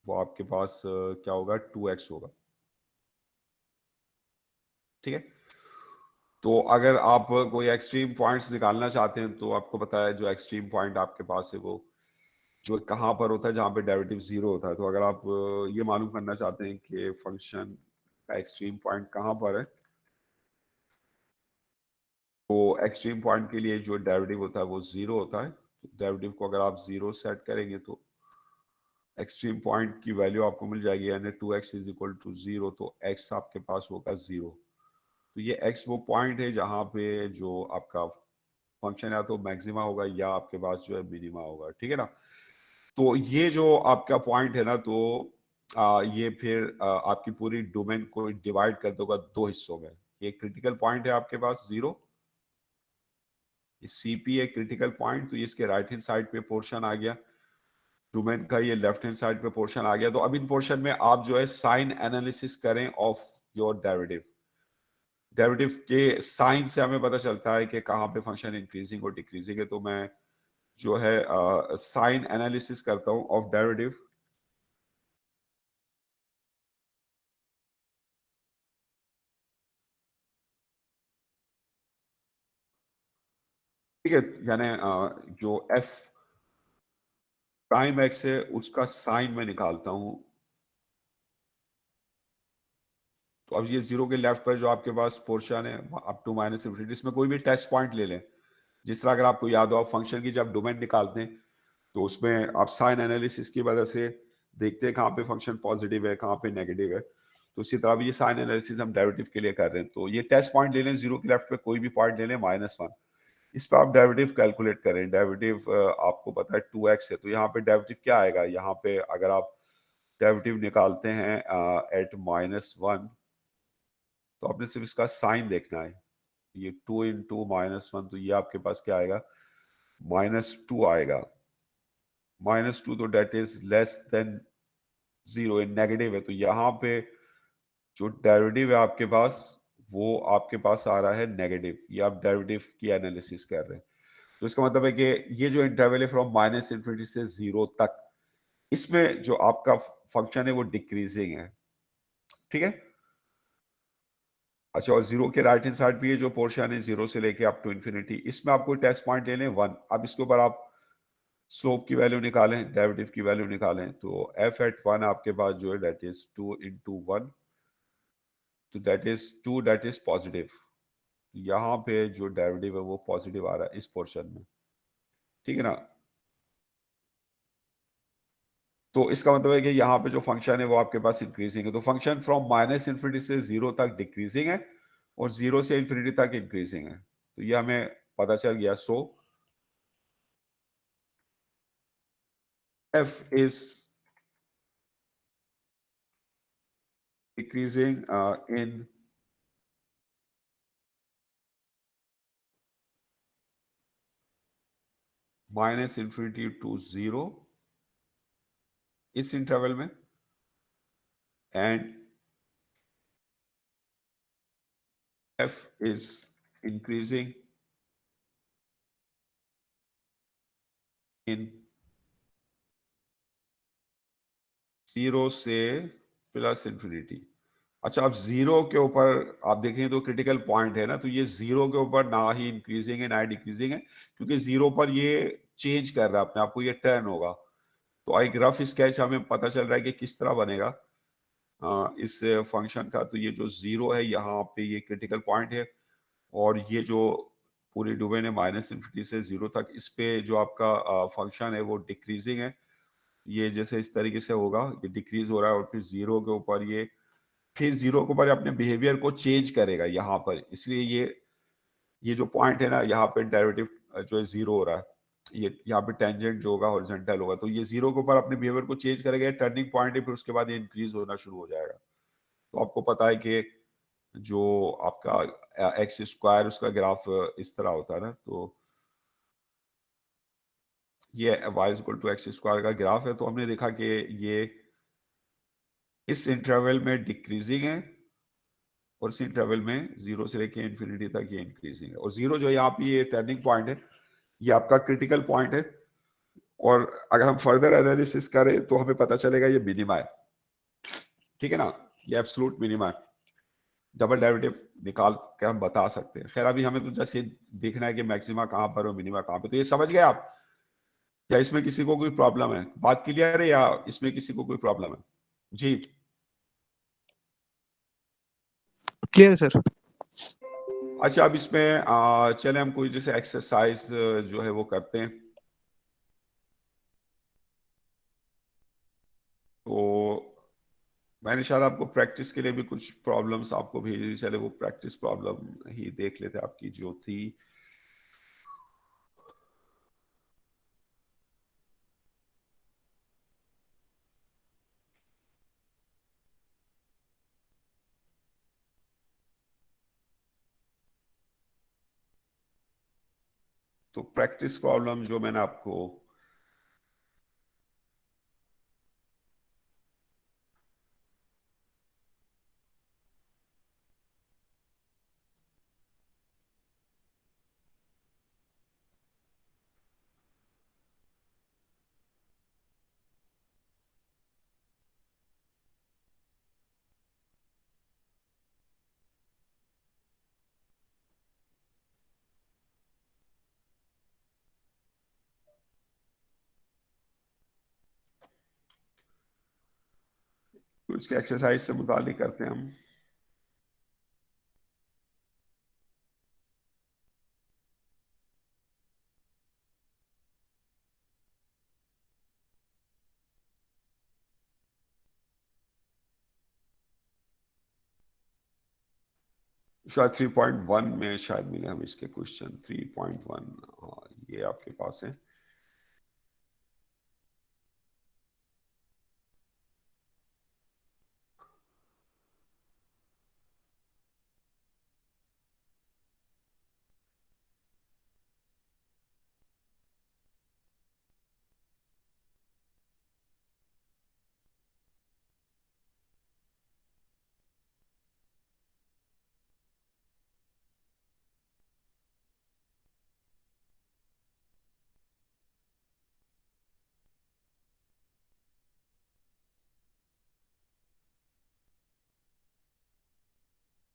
वो आपके पास क्या होगा, 2x होगा। ठीक है, तो अगर आप कोई एक्सट्रीम पॉइंट्स निकालना चाहते हैं तो आपको पता है जो एक्सट्रीम पॉइंट आपके पास है वो जो कहाँ पर होता है, जहाँ पे डेरिवेटिव जीरो होता है। तो अगर आप ये मालूम करना चाहते हैं कि फंक्शन का एक्सट्रीम पॉइंट कहाँ पर है, तो एक्सट्रीम पॉइंट के लिए जो डेरिवेटिव होता है वो जीरो होता है। तो डेरिवेटिव को अगर आप जीरो सेट करेंगे तो एक्सट्रीम पॉइंट की वैल्यू आपको मिल जाएगी, यानी 2x is equal to zero, तो x आपके पास होगा जीरो। तो ये x वो पॉइंट है जहाँ पे जो आपका फंक्शन या तो मैक्सिमा होगा या आपके पास जो है मिनिमा होगा। ठीक है ना, तो ये जो आपका पॉइंट है ना, तो ये फिर आपकी पूरी डोमेन को डिवाइड कर देगा दो हिस्सों में। ये क्रिटिकल पॉइंट है आपके पास zero, C P A critical point, तो इसके राइट हैंड साइड पे पोर्शन आ गया डोमेन का, ये लेफ्ट हैंड साइड पे पोर्शन आ गया। तो अब इन पोर्शन में आप जो है साइन एनालिसिस करें ऑफ योर डेरिवेटिव। डेरिवेटिव के साइन से हमें पता चलता है कि कहाँ पे फंक्शन इंक्रीजिंग और डिक्रीजिंग है। तो मैं जो है साइन एनालिसिस करता हूँ ऑफ डेरिवेटिव। ठीक है, यानी जो एफ प्राइम एक्स है उसका साइन मैं निकालता हूँ। तो अब ये जीरो के लेफ्ट पर जो आपके पास पोर्शन है अप टू माइनस इंफिनिटी, इसमें कोई भी टेस्ट पॉइंट ले लें। जिस तरह अगर आपको याद हो, आप फंक्शन की जब डोमेन निकालते हैं तो उसमें आप साइन एनालिसिस की वजह से देखते हैं कहाँ पे फंक्शन पॉजिटिव है, कहाँ पे नेगेटिव है। तो इसी तरह भी ये साइन एनालिसिस हम डेरिवेटिव के लिए कर रहे हैं। तो ये टेस्ट पॉइंट ले लें, जीरो के लेफ्ट पे कोई भी पॉइंट ले लें -1, इस पर आप डेरिवेटिव कैलकुलेट करें। डेरिवेटिव आपको पता है 2x है, तो यहाँ पे डेरिवेटिव क्या आएगा, यहाँ पे अगर आप डेरिवेटिव निकालते हैं एट -1, तो आपने सिर्फ इसका साइन देखना है। ये 2 इंटू -1, तो ये आपके पास क्या आएगा, -2 आएगा। -2 तो that is less than zero, negative है। तो यहाँ पे जो डेरिवेटिव है आपके पास वो आपके पास आ रहा है नेगेटिव। ये आप डेरिवेटिव की एनालिसिस कर रहे हैं। तो इसका मतलब है कि ये जो इंटरवल है फ्रॉम -इंफिनिटी से जीरो तक, इसमें जो आपका फंक्शन है वो डिक्रीजिंग है। ठीक है, अच्छा, और जीरो के राइट हैंड साइड पे ये जो पोर्शन है जीरो से लेके अप टू इंफिनिटी, इसमें आपको टेस्ट पॉइंट ले लें 1। अब इसके ऊपर आप स्लोप की वैल्यू निकालें, डेरिवेटिव की वैल्यू निकालें। तो एफ एट 1 आपके पास जो है डेट इज 2 इंटू 1, तो that is two, that is positive. यहाँ पे जो डेरिवेटिव है वो पॉजिटिव आ रहा है इस पोर्शन में, ठीक है ना। तो इसका मतलब है कि यहाँ पे जो फंक्शन है वो आपके पास इंक्रीजिंग है, तो फंक्शन फ्रॉम माइनस इन्फिनिटी से जीरो तक डिक्रीजिंग है और जीरो से इन्फिनिटी तक इंक्रीजिंग है, तो ये हमें पता चल गया। So F is decreasing in minus infinity to zero इस इंटरवल में, and F is increasing in zero से प्लस इन्फिनिटी। अच्छा, अब जीरो के ऊपर आप देखें तो क्रिटिकल पॉइंट है ना, तो ये जीरो के ऊपर ना ही इंक्रीजिंग है ना ही डिक्रीजिंग है, क्योंकि जीरो पर ये चेंज कर रहा है अपने आप को, ये टर्न होगा। तो एक रफ स्केच हमें पता चल रहा है कि किस तरह बनेगा इस फंक्शन का। तो ये जो जीरो है यहाँ पे ये क्रिटिकल पॉइंट है, और ये जो पूरी डोमेन है माइनस इन्फिनिटी से जीरो तक, इस पे जो आपका फंक्शन है वो डिक्रीजिंग है। ये जैसे इस तरीके से होगा, ये डिक्रीज हो रहा है और फिर जीरो के ऊपर ये, फिर जीरो के ऊपर अपने बिहेवियर को चेंज करेगा यहाँ पर, इसलिए ये जो पॉइंट है ना यहाँ पे डेरिवेटिव जो है जीरो हो रहा है, ये यहाँ पे टेंजेंट जो होगा हॉरिजॉन्टल होगा, तो ये जीरो के ऊपर अपने बिहेवियर को चेंज करेगा, टर्निंग पॉइंट है, फिर उसके बाद ये इंक्रीज होना शुरू हो जाएगा। तो आपको पता है कि जो आपका एक्स स्क्वायर उसका ग्राफ इस तरह होता है ना, तो ये y equal to x square का ग्राफ है। तो हमने देखा कि ये इस इंटरवल में डिक्रीजिंग है और इस इंटरवल में जीरो से लेके इन्फिनिटी तक ये इंक्रीजिंग है, और जीरो जो यहाँ पे ये टर्निंग पॉइंट है, ये आपका क्रिटिकल पॉइंट है। और अगर हम फर्दर एनालिसिस करें तो हमें पता चलेगा ये मिनिमा है, ठीक है ना, ये एब्सोल्यूट मिनिमा है। डबल डेरिवेटिव निकाल कर हम बता सकते हैं। खैर अभी हमें तो जैसे देखना है कि मैक्सिमा कहाँ पर और मिनिमा कहाँ पर। तो ये समझ गए आप, या इसमें किसी को कोई प्रॉब्लम है? बात क्लियर है या इसमें किसी को कोई प्रॉब्लम है? जी क्लियर सर। अच्छा, अब इसमें चले हम कोई जैसे एक्सरसाइज जो है वो करते हैं। तो मैंने शायद आपको प्रैक्टिस के लिए भी कुछ प्रॉब्लम्स आपको भेजी, चले वो प्रैक्टिस प्रॉब्लम ही देख लेते आपकी जो थी। तो प्रैक्टिस प्रॉब्लम जो मैंने आपको कुछ एक्सरसाइज से मुतालिक करते हैं हम। शायद 3.1 में शायद मिले हम इसके क्वेश्चन, 3.1, हाँ ये आपके पास है।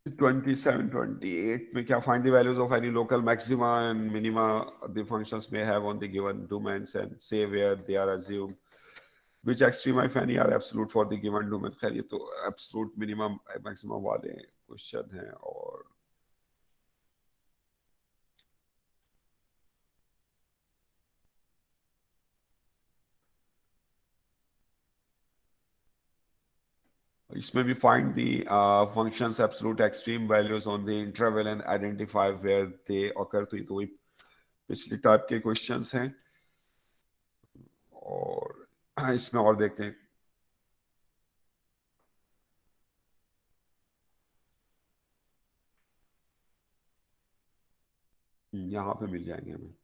ट्वेंटी सेवन, 28 में क्या, find the values of any local maxima and minima the functions में have on the given domains and say where they are assumed which extrema if any are absolute for the given domain। खैर ये तो absolute minimum maximum वाले question है और इसमें भी find the functions absolute extreme values on the interval and identify where they occur. तो ये तो वही पिछली टाइप के क्वेश्चंस हैं और इसमें और देखते हैं। यहाँ पे मिल जाएंगे हमें।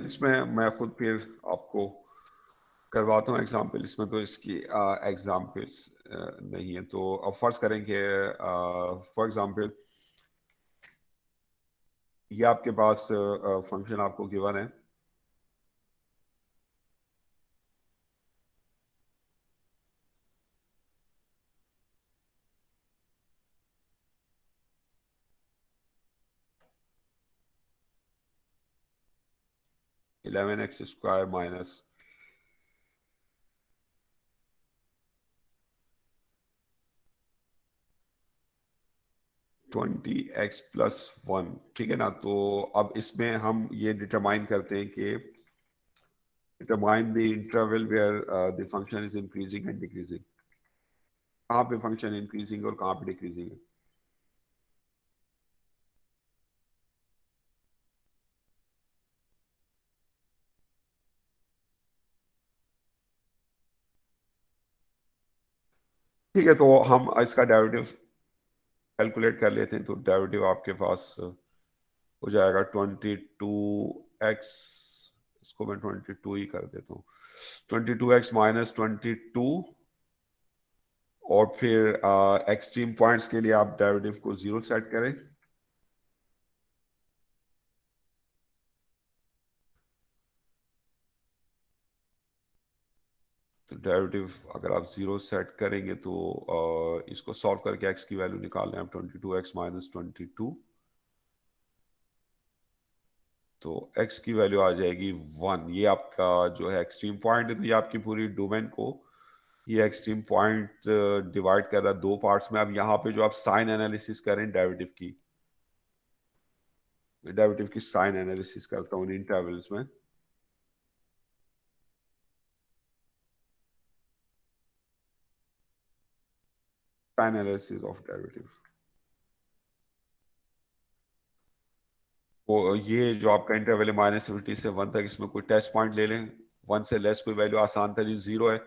इसमें मैं खुद फिर आपको करवाता हूँ एग्जाम्पल। इसमें तो इसकी एग्जाम्पल्स नहीं है। तो अब फर्ज करेंगे फॉर एग्जाम्पल ये आपके पास फंक्शन आपको गिवन है। Eleven x square minus 20x+1, ठीक है ना। तो अब इसमें हम ये डिटरमाइन करते हैं कि determine the interval where the function is increasing and decreasing. कहाँ पे फंक्शन इंक्रीजिंग और कहाँ पे डिक्रीजिंग है। ठीक है, तो हम इसका डेरिवेटिव कैलकुलेट कर लेते हैं। तो डेरिवेटिव आपके पास हो जाएगा 22x, इसको मैं 22 ही कर देता हूँ। 22x माइनस 22 और फिर एक्सट्रीम पॉइंट्स के लिए आप डेरिवेटिव को 0 सेट करें। तो डेरिवेटिव अगर आप 0 सेट करेंगे तो इसको सॉल्व करके x की वैल्यू निकाल लें आप 22x माइनस 22। तो x की वैल्यू आ जाएगी 1। ये आपका जो है एक्सट्रीम पॉइंट है। तो ये आपकी पूरी डोमेन को ये एक्सट्रीम पॉइंट डिवाइड कर रहा है दो पार्ट्स में। अब यहाँ पे जो आप साइन एनालिसिस करें डेरिवेटिव की साइन एनालिसिस करता हूँ इन इंटरवल्स में। साइन एनालिसिस ऑफ डेरिवेटिव, वो ये जो आपका इंटरवल है -50 से 1 तक, इसमें कोई टेस्ट पॉइंट ले लें। 1 से लेस कोई वैल्यू आसान तरीन 0 है।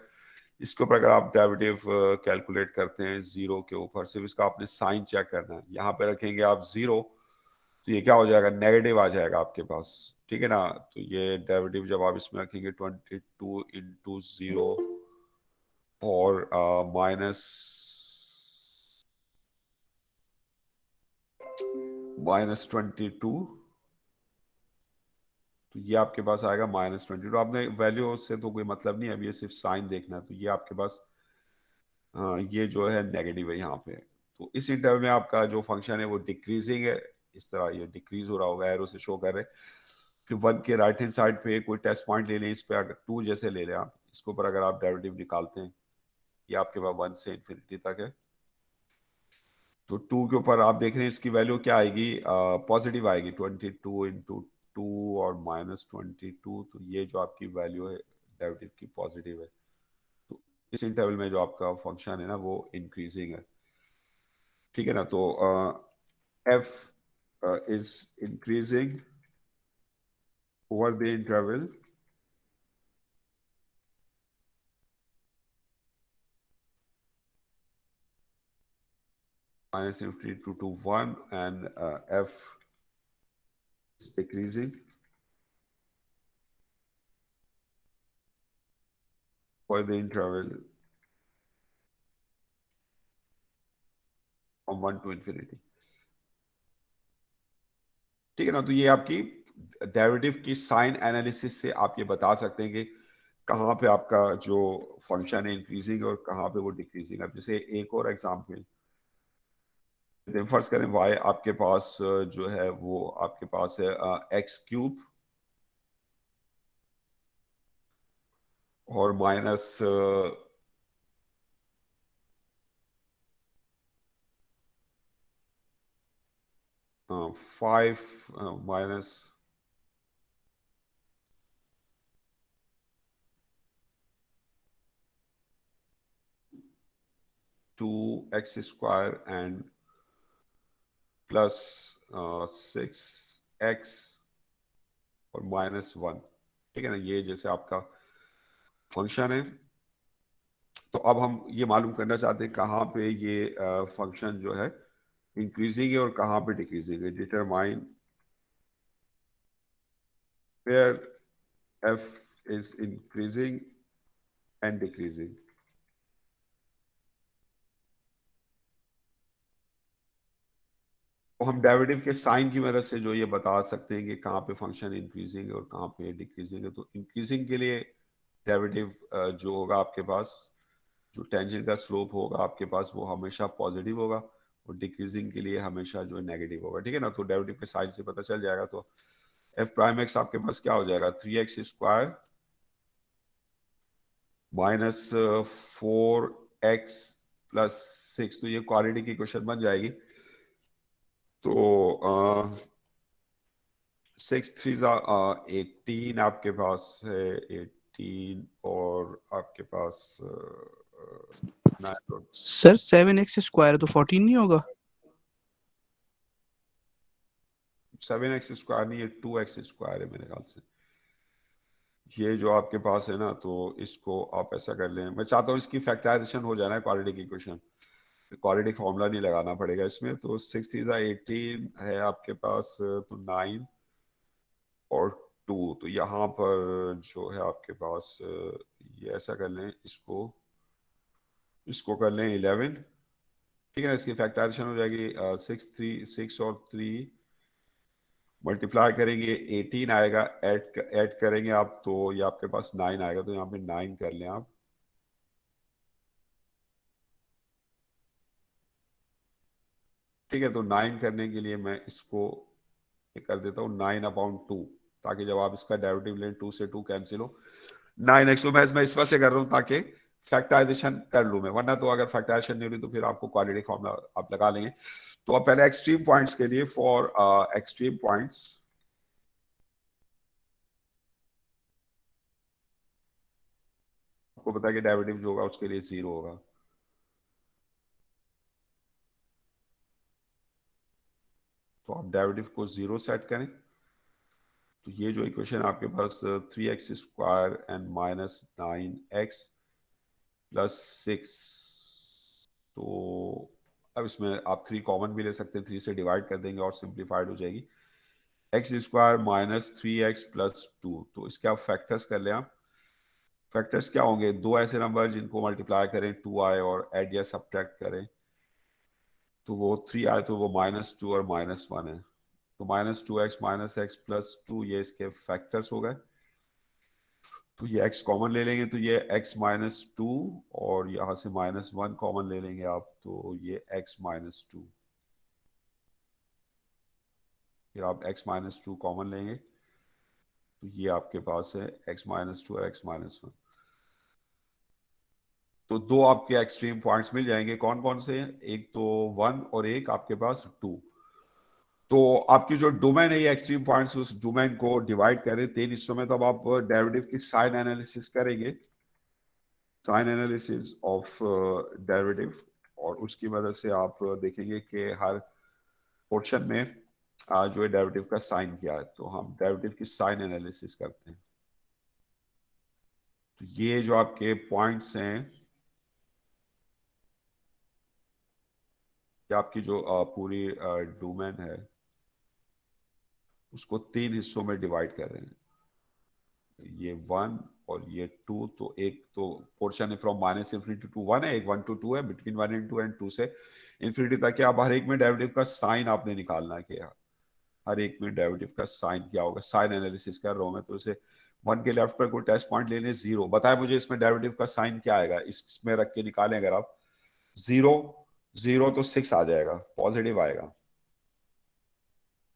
इसके ऊपर अगर आप डेरिवेटिव कैलकुलेट करते हैं 0 के ऊपर, सिर्फ इसका आपने साइन चेक करना है। यहाँ पे रखेंगे आप 0 तो ये क्या हो जाएगा, नेगेटिव आ जाएगा आपके पास, ठीक है ना। तो ये डेरिवेटिव जब आप इसमें रखेंगे 22 इंटू 0 और -22, तो ये आपके पास आएगा -22। तो आपने वैल्यू से तो कोई मतलब नहीं है, अब ये सिर्फ साइन देखना है। तो ये आपके पास ये जो है नेगेटिव है यहाँ पे। तो इस इंटरवल में आपका जो फंक्शन है वो डिक्रीजिंग है। इस तरह ये डिक्रीज हो रहा होगा, एरो से शो कर रहे हैं। फिर 1 के राइट हैंड साइड पे कोई टेस्ट पॉइंट ले लें। इस पे अगर 2 जैसे ले लें आप, इसके ऊपर अगर आप डेरिवेटिव निकालते हैं, ये आपके पास 1 से इन्फिनिटी तक है। तो 2 के ऊपर आप देख रहे हैं इसकी वैल्यू क्या आएगी, पॉजिटिव आएगी। 22 इंटू 2 और -22, तो ये जो आपकी वैल्यू है डेरिवेटिव की पॉजिटिव है। तो इस इंटरवल में जो आपका फंक्शन है ना वो इंक्रीजिंग है, ठीक है ना। तो f is increasing over the interval -infinity to 1 and f is decreasing for the interval from 1 to infinity। ठीक है ना, तो ये आपकी डेरिवेटिव की साइन एनालिसिस से आप ये बता सकते हैं कि कहाँ पे आपका जो फंक्शन है इंक्रीजिंग और कहाँ पे वो डिक्रीजिंग। अब जैसे एक और एग्जांपल फर्ज करें, y आपके पास जो है वो आपके पास है एक्स क्यूब और minus 5 minus 2x² and plus 6x और -1। ठीक है ना, ये जैसे आपका फंक्शन है। तो अब हम ये मालूम करना चाहते हैं कहाँ पे ये फंक्शन जो है इंक्रीजिंग है और कहाँ पे डिक्रीजिंग है। Determine where f is increasing and decreasing। तो हम डेरिवेटिव के साइन की मदद से जो ये बता सकते हैं कि कहाँ पे फंक्शन इंक्रीजिंग है और कहाँ पे डिक्रीजिंग है। तो इंक्रीजिंग के लिए डेरिवेटिव जो होगा आपके पास, जो टेंजेंट का स्लोप होगा आपके पास वो हमेशा पॉजिटिव होगा और डिक्रीजिंग के लिए हमेशा जो है नेगेटिव होगा। ठीक है ना, तो डेरिवेटिव के साइन से पता चल जाएगा। तो एफ प्राइम एक्स आपके पास क्या हो जाएगा, 3x² माइनस 4x+6। तो ये क्वालिटी की क्वेश्चन बन जाएगी। तो 6×3 = 18 आपके पास है, 18 और आपके पास 9। सर 7x² तो 14 नहीं होगा? 7x² नहीं, ये 2x² है मेरे ख्याल से। ये जो आपके पास है ना, तो इसको आप ऐसा कर लें, मैं चाहता हूँ इसकी फैक्टराइजेशन हो जाए ना क्वालिटी की क्वेश्चन, क्वालिटी फॉर्मूला नहीं लगाना पड़ेगा इसमें। तो 6×3 = 18 है आपके पास, तो 9 और 2। तो यहाँ पर जो है आपके पास ये ऐसा कर लें, इसको इसको कर लें 11। ठीक है, इसकी फैक्टराइजेशन हो जाएगी 6 और 3 मल्टीप्लाई करेंगे 18 आएगा, ऐड करेंगे आप तो ये आपके पास 9 आएगा। तो यहाँ पे 9 कर लें आप। ठीक है, तो 9 करने के लिए मैं इसको ये कर देता हूँ 9/2, ताकि जब आप इसका डेरिवेटिव लें 2 से 2 कैंसिल हो। 9x तो मैं इस वजह से कर रहा हूँ ताकि फैक्टराइजेशन कर लूँ मैं, वरना तो अगर फैक्टराइजेशन नहीं हुई तो फिर आपको क्वालिटी फॉर्मूला आप लगा लेंगे। तो अब पहले एक्सट्रीम पॉइंट्स के लिए, फॉर एक्सट्रीम पॉइंट्स आपको पता है कि डेरिवेटिव जो होगा उसके लिए 0 होगा। तो आप डेरिवेटिव को 0 सेट करें। तो ये जो इक्वेशन आपके पास 3x² एंड -9x+6। तो अब इसमें आप 3 कॉमन भी ले सकते हैं, 3 से डिवाइड कर देंगे और सिंप्लीफाइड हो जाएगी। x² -3x+2। तो इसके आप फैक्टर्स कर लें आप। फैक्टर्स क्या होंगे, दो ऐसे नंबर जिनको मल्टीप्लाई करें 2 आए और ऐड या सब्ट्रैक्ट करें तो वो 3 आए, तो वो -2 और -1 है। तो -2x -x+2 ये इसके फैक्टर्स हो गए। तो ये x कॉमन ले लेंगे तो ये x-2, और यहाँ से -1 कॉमन ले लेंगे आप तो ये x-2। फिर आप x-2 कॉमन लेंगे तो ये आपके पास है x-2 और x-1। तो दो आपके एक्सट्रीम पॉइंट्स मिल जाएंगे। कौन कौन से हैं, एक तो 1 और एक आपके पास 2। तो आपकी जो डोमेन है ये एक्सट्रीम पॉइंट्स, उस डोमेन को डिवाइड करें 3 हिस्सों में। तो अब आप डेरिवेटिव की साइन एनालिसिस करेंगे, साइन एनालिसिस ऑफ डेरिवेटिव, और उसकी मदद से आप देखेंगे कि हर पोर्शन में जो है डेरिवेटिव का साइन क्या है। तो हम डेरिवेटिव की साइन एनालिसिस करते हैं। तो ये जो आपके पॉइंट्स हैं, कि आपकी जो पूरी डोमेन है उसको 3 हिस्सों में डिवाइड कर रहे हैं। ये 1 और ये 2, तो एक तो पोर्शन है फ्रॉम माइनस इन्फिनिटी टू 1 है, एक 1 to 2 है, बिटवीन 1 and 2 एंड 2 से इन्फिनिटी तक है। अब हर एक में डेरिवेटिव का साइन आपने निकालना है कि हर एक में डेरिवेटिव का साइन क्या होगा। साइन एनालिसिस कर रहा हूं मैं, तो इसे 1 के लेफ्ट पर कोई टेस्ट पॉइंट ले लें, 0। बताए मुझे इसमें डेरिवेटिव का साइन क्या आएगा, इसमें रख के निकालें अगर आप 0 0 तो 6 आ जाएगा, पॉजिटिव आएगा,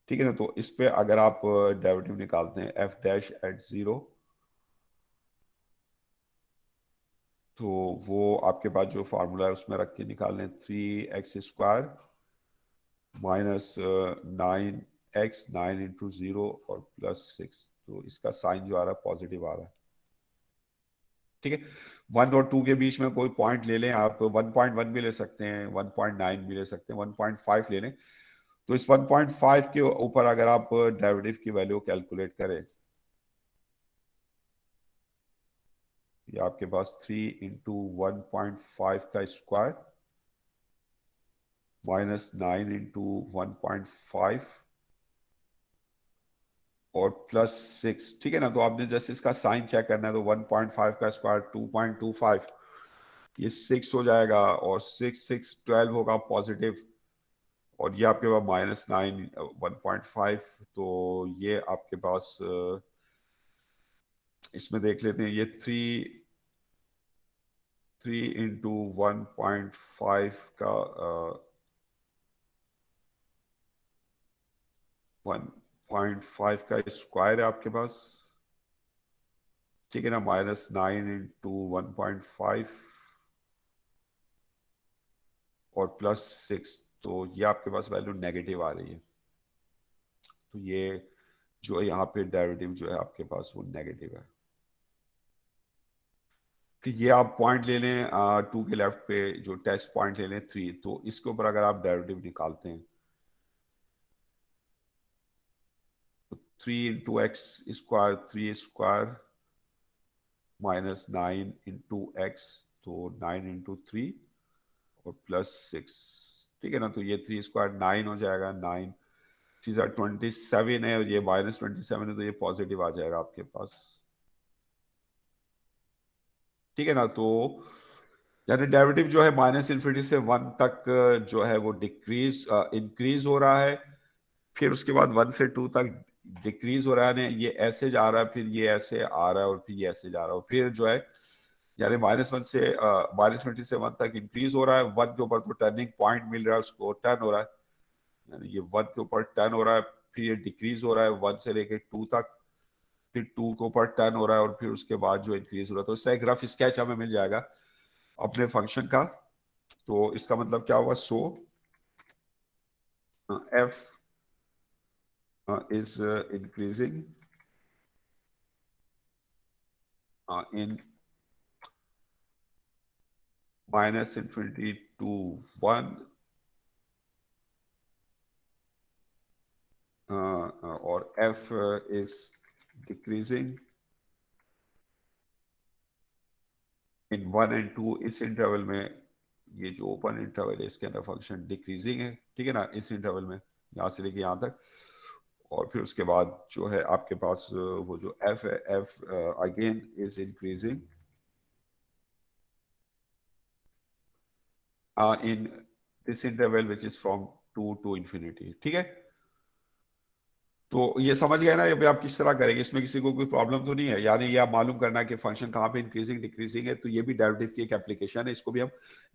ठीक है ना। तो इस पे अगर आप डेरिवेटिव निकालते हैं एफ डैश एट 0, तो वो आपके पास जो फार्मूला है उसमें रख के निकाल लें 3x² माइनस 9x, 9 इंटू 0 और प्लस 6, तो इसका साइन जो आ रहा है पॉजिटिव आ रहा है, ठीक है। 1 और 2 के बीच में कोई पॉइंट ले लें आप, 1.1 भी ले सकते हैं, 1.9 भी ले सकते हैं, 1.5 ले लें। तो इस 1.5 के ऊपर अगर आप डेरिवेटिव की वैल्यू कैलकुलेट करें, ये आपके पास 3 इंटू 1.5 का स्क्वायर माइनस 9 इंटू 1.5 और प्लस 6, ठीक है ना। तो आपने जैसे इसका साइन चेक करना है, तो 1.5 का स्क्वायर 2.25, ये 6 हो जाएगा, और 6 6 12 होगा पॉजिटिव, और ये आपके पास -9 1.5, तो ये आपके पास इसमें देख लेते हैं, ये 3 इंटू 1.5 का 1.5 का स्क्वायर है आपके पास, ठीक है ना, -9 इंटू 1.5 और प्लस 6, तो ये आपके पास वैल्यू नेगेटिव आ रही है। तो ये जो यहाँ पे डेरिवेटिव जो है आपके पास वो नेगेटिव है, कि ये आप पॉइंट ले लें 2 के लेफ्ट पे जो टेस्ट पॉइंट ले लें 3, तो इसके ऊपर अगर आप डेरिवेटिव निकालते हैं, तो 3 into x square 3 square minus 9 into x, तो 9 इंटू 3 और प्लस 6, ठीक है ना। तो ये 3 स्क्वायर 9 हो जाएगा, 9 चीज़ 27 है, और ये -27 है, तो ये पॉजिटिव आ जाएगा आपके पास, ठीक है ना। तो यानी डेरिवेटिव जो है माइनस इन्फिनिटी से 1 तक जो है वो डिक्रीज इंक्रीज हो रहा है, फिर उसके बाद 1 से 2 तक डिक्रीज हो रहा है, ये ऐसे जा रहा है, फिर ये ऐसे आ रहा है, और फिर ये ऐसे जा रहा है, फिर जो है यानी -1 से -20 से 1 तक इंक्रीज हो रहा है। 1 के ऊपर तो टर्निंग पॉइंट मिल रहा है, उसको टर्न हो रहा है, यानी ये 1 के ऊपर टर्न हो रहा है, फिर ये डिक्रीज हो रहा है 1 से लेके 2 तक, फिर 2 के ऊपर टर्न हो रहा है, और फिर उसके बाद जो इंक्रीज हो रहा है। तो इसका एक रफ स्केच हमें मिल जाएगा अपने फंक्शन का। तो इसका मतलब क्या होगा, सो F is increasing in minus infinity to 1 or f is decreasing in 1 and 2, इस इंटरवल में, ये जो ओपन इंटरवल है इसके अंदर फंक्शन डिक्रीजिंग है, ठीक है ना, इस इंटरवल में यहाँ से लेके यहाँ तक। और फिर उसके बाद जो है आपके पास वो जो f है, f again is increasing in this interval which is from 2 to infinity, ठीक है। तो ये समझ गए ना, ये आप किस तरह करेंगे, इसमें किसी को कोई प्रॉब्लम तो नहीं है। यानी ये आप मालूम करना है कि फंक्शन कहाँ पे इंक्रीजिंग डिक्रीजिंग है, तो ये भी डेरिवेटिव की एक एप्लीकेशन है, इसको भी हम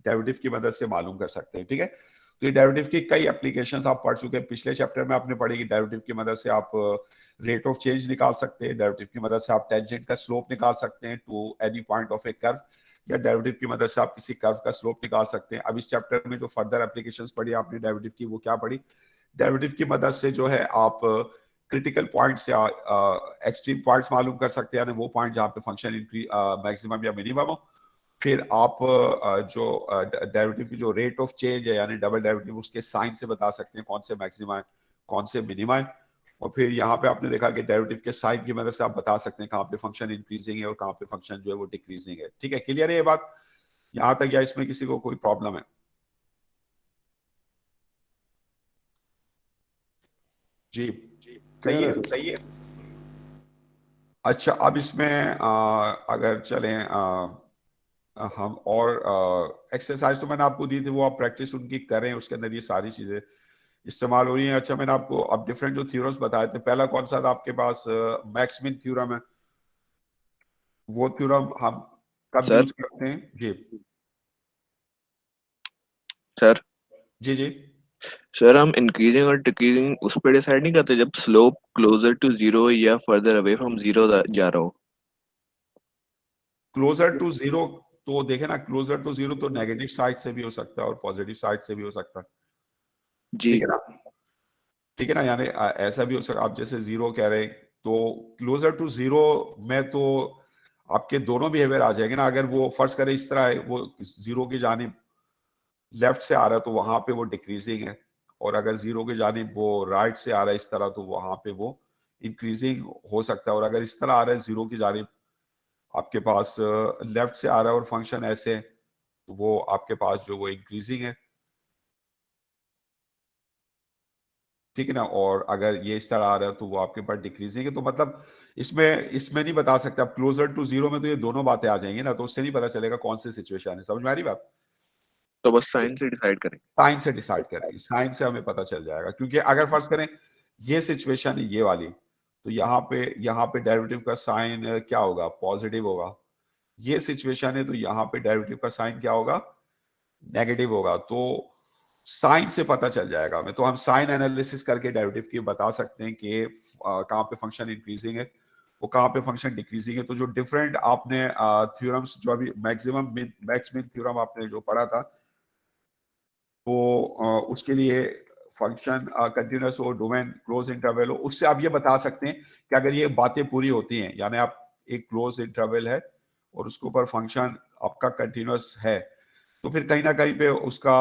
डेरिवेटिव की मदद से मालूम कर सकते हैं, ठीक है। तो ये डेरिवेटिव की कई एप्लीकेशंस आप पढ़ चुके हैं, पिछले चैप्टर में आपने पढ़ी कि डेरिवेटिव की मदद से आप रेट ऑफ चेंज निकाल सकते हैं, डेरिवेटिव की मदद से आप टेंजेंट का स्लोप निकाल सकते हैं to any point of a curve, या डेरिवेटिव की मदद से आप किसी कर्व का स्लोप निकाल सकते हैं। अब इस चैप्टर में जो फर्दर एप्लीकेशंस पढ़ी आपने डेरिवेटिव की, वो क्या पढ़ी, डेरिवेटिव की मदद से जो है आप क्रिटिकल पॉइंट्स या एक्सट्रीम पॉइंट्स मालूम कर सकते हैं, यानी वो पॉइंट जहाँ पे फंक्शन मैक्सिमम या मिनिमम हो। फिर आप जो डेरिवेटिव की जो रेट ऑफ चेंज है यानी डबल डेरिवेटिव, उसके साइन से बता सकते हैं कौन से मैक्सिमा है कौन से मिनिमा है। और फिर यहाँ पे आपने देखा कि डेरिवेटिव के साइन की मदद से आप बता सकते हैं कहाँ पे फंक्शन इंक्रीजिंग है और कहाँ पे फंक्शन जो है वो डिक्रीजिंग है, ठीक है। क्लियर है ये बात यहाँ तक, या इसमें किसी को कोई प्रॉब्लम है? जी, सही क्लियर है है। सर। सही है। अच्छा, अब इसमें अगर चलें हम और एक्सरसाइज तो मैंने आपको दी थी, वो आप प्रैक्टिस उनकी करें, उसके अंदर ये सारी चीजें इस्तेमाल हो रही हैं। अच्छा, मैंने आपको अब डिफरेंट जो थ्योरम्स बताए थे, पहला कौन सा था आपके पास? मैक्समिन थ्योरम है। वो थ्योरम हम कब सर यूज करते हैं जी? सर जी जी। सर हम इंक्रीजिंग और डिक्रीजिंग उस पर डिसाइड नहीं करते जब स्लोप क्लोजर टू जीरो या फर्दर अवे फ्रॉम जीरो जा रहा हो। क्लोजर टू जीरो, तो देखे ना, क्लोजर टू जीरो तो नेगेटिव साइड से भी हो सकता है और पॉजिटिव साइड से भी हो सकता है, जी ठीक है ना? ठीक है ना, यानी ऐसा भी हो सकता, आप जैसे जीरो कह रहे हैं, तो क्लोजर टू जीरो में तो आपके दोनों बिहेवियर आ जाएंगे ना। अगर वो फर्ज करें इस तरह है, वो जीरो की जानिब लेफ्ट से आ रहा है तो वहां पे वो डिक्रीजिंग है, और अगर जीरो की जानिब वो राइट से आ रहा है इस तरह, तो वहां पे वो इंक्रीजिंग हो सकता है। और अगर इस तरह आ रहा है जीरो की जानिब आपके पास लेफ्ट से आ रहा है और फंक्शन ऐसे है, तो वो आपके पास जो वो इंक्रीजिंग है, ठीक है ना। और अगर ये इस तरह आ रहा है तो वो आपके पास डिक्रीजिंग है। तो मतलब इसमें इसमें नहीं बता सकते आप क्लोजर टू जीरो में, तो ये दोनों बातें आ जाएंगी ना, तो उससे नहीं पता चलेगा कौन सी सिचुएशन है। समझ में आ रही बात? तो बस साइन से डिसाइड करें। साइन से डिसाइड करेंगे, साइन से हमें पता चल जाएगा। क्योंकि अगर फर्ज करें ये सिचुएशन है ये वाली, तो यहाँ पे डेरिवेटिव का साइन क्या होगा? पॉजिटिव होगा। ये सिचुएशन है तो यहाँ पे डेरिवेटिव का साइन क्या होगा? नेगेटिव होगा। तो साइन से पता चल जाएगा हमें, तो हम साइन एनालिसिस करके डेरिवेटिव की बता सकते हैं कि कहाँ पे फंक्शन इंक्रीजिंग है, वो कहाँ पे फंक्शन डिक्रीजिंग है। तो जो डिफरेंट आपने थ्योरम्स, जो अभी मैक्सिमम मैक्स मिन थ्योरम आपने जो पढ़ा था, तो उसके लिए फंक्शन कंटिन्यूअस हो, डोमेन क्लोज इंटरवल हो, उससे आप ये बता सकते हैं कि अगर ये बातें पूरी होती हैं, यानी आप एक क्लोज इंटरवल है और उसके ऊपर फंक्शन आपका कंटिन्यूअस है, तो फिर कहीं ना कहीं पे उसका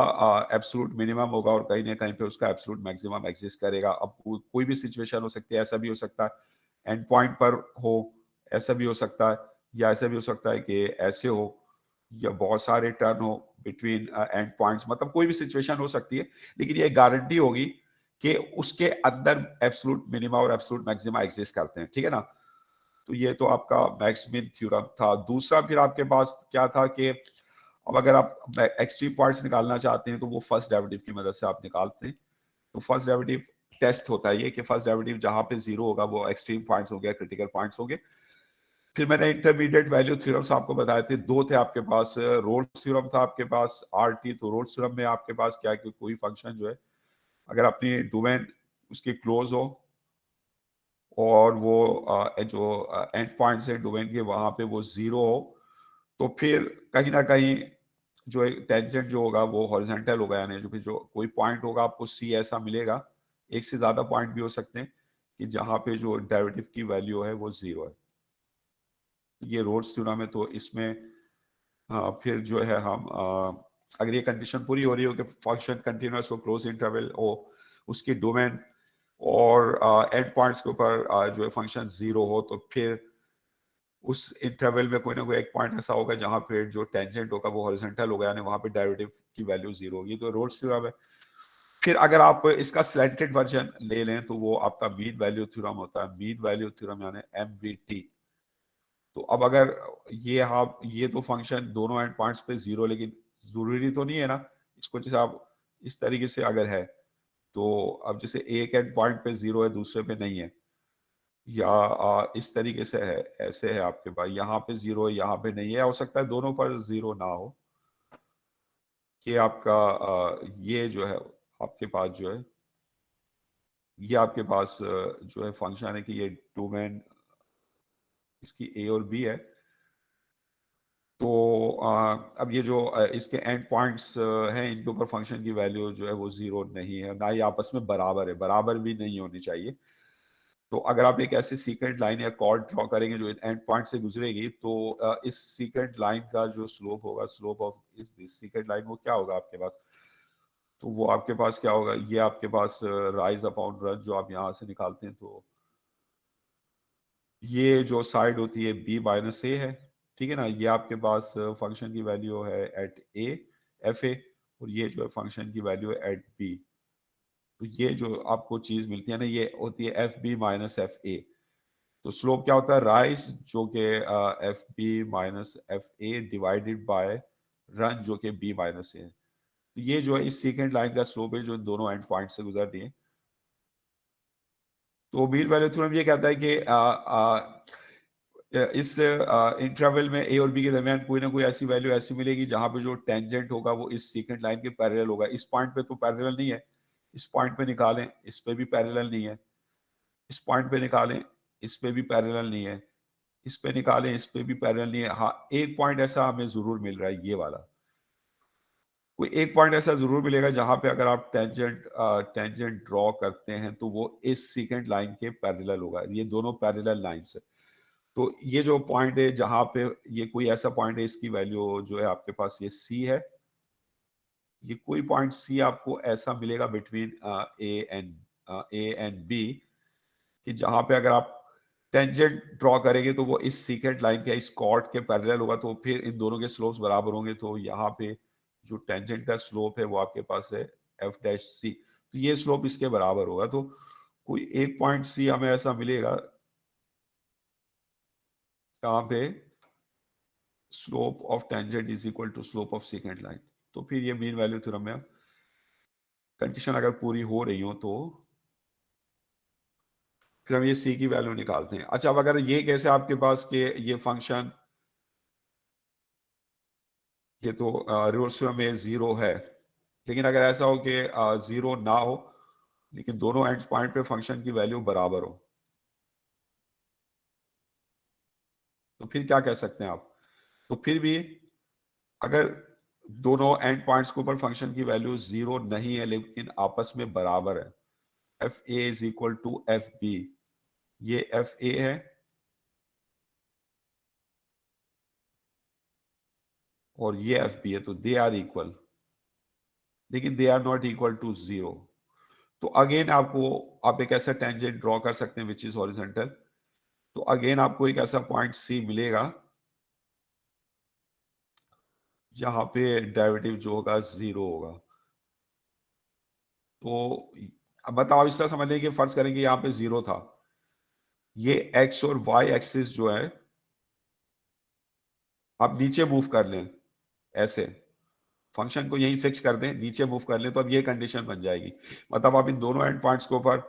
एब्सोल्यूट मिनिमम होगा और कहीं ना कहीं पे उसका एब्सोल्यूट मैक्सिमम एग्जिस्ट करेगा। अब कोई भी सिचुएशन हो सकती है, ऐसा भी हो सकता है एंड पॉइंट पर हो, ऐसा भी हो सकता है, या ऐसा भी हो सकता है कि ऐसे हो, या बहुत सारे टर्न हो बिटवीन एंड पॉइंट्स, मतलब कोई भी सिचुएशन हो सकती है। लेकिन ये गारंटी होगी कि उसके अंदर एब्सोल्यूट मिनिमा और एब्सोल्यूट मैक्सिमा एग्जिस्ट करते हैं, ठीक है ना। तो ये तो आपका मैक्समिन थ्योरम था। दूसरा फिर आपके पास क्या था कि अब अगर आप एक्सट्रीम पॉइंट्स निकालना चाहते हैं तो वो फर्स्ट डेरिवेटिव की मदद से आप निकालते हैं। तो फर्स्ट डेरिवेटिव टेस्ट होता है ये कि फर्स्ट डेरिवेटिव जहां पे जीरो होगा वो एक्सट्रीम पॉइंट्स हो गया, क्रिटिकल पॉइंट्स हो गए। फिर मैंने इंटरमीडिएट वैल्यू थ्योरम्स आपको बताए थे, दो थे आपके पास। रोल्स थ्योरम था आपके पास, आरटी। तो रोल्स थ्योरम में आपके पास क्या है कि कोई फंक्शन जो है, अगर अपनी डोमेन उसकी क्लोज हो और वो जो एंड पॉइंट्स है डोमेन के वहां पे वो जीरो हो, तो फिर कहीं ना कहीं जो एक टेंजेंट जो होगा वो हॉरिजॉन्टल होगा, यानी जो भी जो कोई पॉइंट होगा आपको सी ऐसा मिलेगा। एक से ज्यादा पॉइंट भी हो सकते हैं कि जहां पे जो डेरिवेटिव की वैल्यू है वो जीरो है। ये रोल्स थ्योरम है। तो इसमें फिर जो है हम अगर ये कंडीशन पूरी हो रही हो कि फंक्शन कंटिन्यूअस हो, क्लोज इंटरवल हो, उसकी डोमेन और एंड पॉइंट्स के ऊपर जो है फंक्शन जीरो हो, तो फिर उस इंटरवल में कोई ना कोई एक पॉइंट ऐसा होगा जहां पे जो टेंजेंट होगा वो हॉरिजॉन्टल होगा, यानी वहां पे डेरिवेटिव की वैल्यू जीरो होगी। तो रोल्स थ्योरम है। फिर अगर आप इसका स्लैंटेड वर्जन ले लें तो वो आपका मीन वैल्यू थ्योरम होता है। मीन वैल्यू थ्योरम यानी MVT। तो अब अगर ये तो फंक्शन दोनों एंड पॉइंट्स पे जीरो, लेकिन जरूरी तो नहीं है ना इसको, जैसे आप इस तरीके से अगर है, तो अब जैसे एक एंड पॉइंट पे जीरो है दूसरे पे नहीं है, या इस तरीके से है, ऐसे है आपके पास, यहाँ पे जीरो है यहाँ पे नहीं है, हो सकता है दोनों पर जीरो ना हो। ये आपका ये जो है आपके पास जो है, ये आपके पास जो है फंक्शन है कि ये डोमेन इसकी A और B है। तो अब ये जो इसके एंड पॉइंट्स हैं, इनके ऊपर फंक्शन की वैल्यू जो है वो जीरो नहीं है, ना ही आपस में बराबर है, बराबर भी नहीं होनी चाहिए। तो अगर आप एक ऐसी सीक्वेंट लाइन या कॉर्ड ड्रॉ करेंगे जो एंड पॉइंट से गुजरेगी, तो इस सीक्वेंट लाइन का जो स्लोप होगा, स्लोप ऑफ इस सीक्वेंट लाइन, वो क्या होगा आपके पास? तो वो आपके पास क्या होगा? ये आपके पास राइज अपॉन रन जो आप यहाँ से निकालते हैं, तो ये जो साइड होती है B-A है, ठीक है ना। ये आपके पास फंक्शन की वैल्यू है एट A FA, और ये जो है फंक्शन की वैल्यू है एट B। तो ये जो आपको चीज मिलती है ना, ये होती है FB-FA। तो स्लोप क्या होता है, राइज जो कि f b minus f a divided by run जो कि बी माइनस ए है। तो ये जो है इस सीकेंट लाइन का स्लोप है जो इन दोनों एंड पॉइंट से गुजर रही है। तो मीन वैल्यू थ्योरम ये कहता है कि इस इंटरवल में ए और बी के दरमियान कोई ना कोई ऐसी वैल्यू ऐसी मिलेगी जहां पे जो टेंजेंट होगा वो इस सीकेंट लाइन के पैरेलल होगा। इस पॉइंट पे तो पैरेलल नहीं है, इस पॉइंट पे निकालें, इस पे भी पैरेलल नहीं है, इस पॉइंट पे निकालें, इस पे भी पैरेलल नहीं है, इस पे निकालें, इस पे भी पैरेलल नहीं है। हाँ, एक पॉइंट ऐसा हमें जरूर मिल रहा है, ये वाला कोई एक पॉइंट ऐसा जरूर मिलेगा जहां पे अगर आप टेंजेंट ड्रॉ करते हैं तो वो इस सीकेंट लाइन के पैरेलल होगा। ये दोनों पैरेलल लाइंस है। तो ये जो पॉइंट है जहां पे ये कोई ऐसा पॉइंट है, इसकी वैल्यू जो है आपके पास ये सी है, ये कोई पॉइंट सी आपको ऐसा मिलेगा बिटवीन ए एंड बी कि जहां पे अगर आप टेंजेंट ड्रॉ करेंगे तो वो इस सीकेंट लाइन के, इस कॉर्ड के पैरेलल होगा। तो फिर इन दोनों के स्लोप्स बराबर होंगे। तो यहाँ पे जो टेंजेंट का स्लोप है वो आपके पास है एफ डैश सी, तो ये स्लोप इसके बराबर होगा। तो कोई एक पॉइंट सी हमें ऐसा मिलेगा कहाँ पे slope of tangent is equal to slope of secant line. तो फिर ये मीन वैल्यू थ्योरम में कंडीशन अगर पूरी हो रही हो तो फिर हम ये सी की वैल्यू निकालते हैं। अच्छा, अब अगर ये कैसे आपके पास के ये फंक्शन, ये तो रिवर्स में जीरो है, लेकिन अगर ऐसा हो कि जीरो ना हो लेकिन दोनों एंड पॉइंट पे फंक्शन की वैल्यू बराबर हो, तो फिर क्या कह सकते हैं आप? तो फिर भी अगर दोनों एंड पॉइंट्स के ऊपर फंक्शन की वैल्यू जीरो नहीं है लेकिन आपस में बराबर है, f a is equal to f b, ये एफ ए है और ये एफ बी है, तो दे आर इक्वल, लेकिन they are not equal to zero. तो अगेन आपको आप एक ऐसा टेंजेंट ड्रॉ कर सकते हैं विच इज हॉरिजॉन्टल। तो अगेन आपको एक ऐसा पॉइंट सी मिलेगा जहां पे डेरिवेटिव जो होगा जीरो होगा। तो अब बताओ, इस तरह समझ लें कि फर्ज करेंगे यहां पे जीरो था, ये एक्स और वाई एक्सिस जो है आप नीचे मूव कर लें, ऐसे फंक्शन को यहीं फिक्स कर दें, नीचे मूव कर लें, तो अब ये कंडीशन बन जाएगी। मतलब आप इन दोनों एंड पॉइंट्स के ऊपर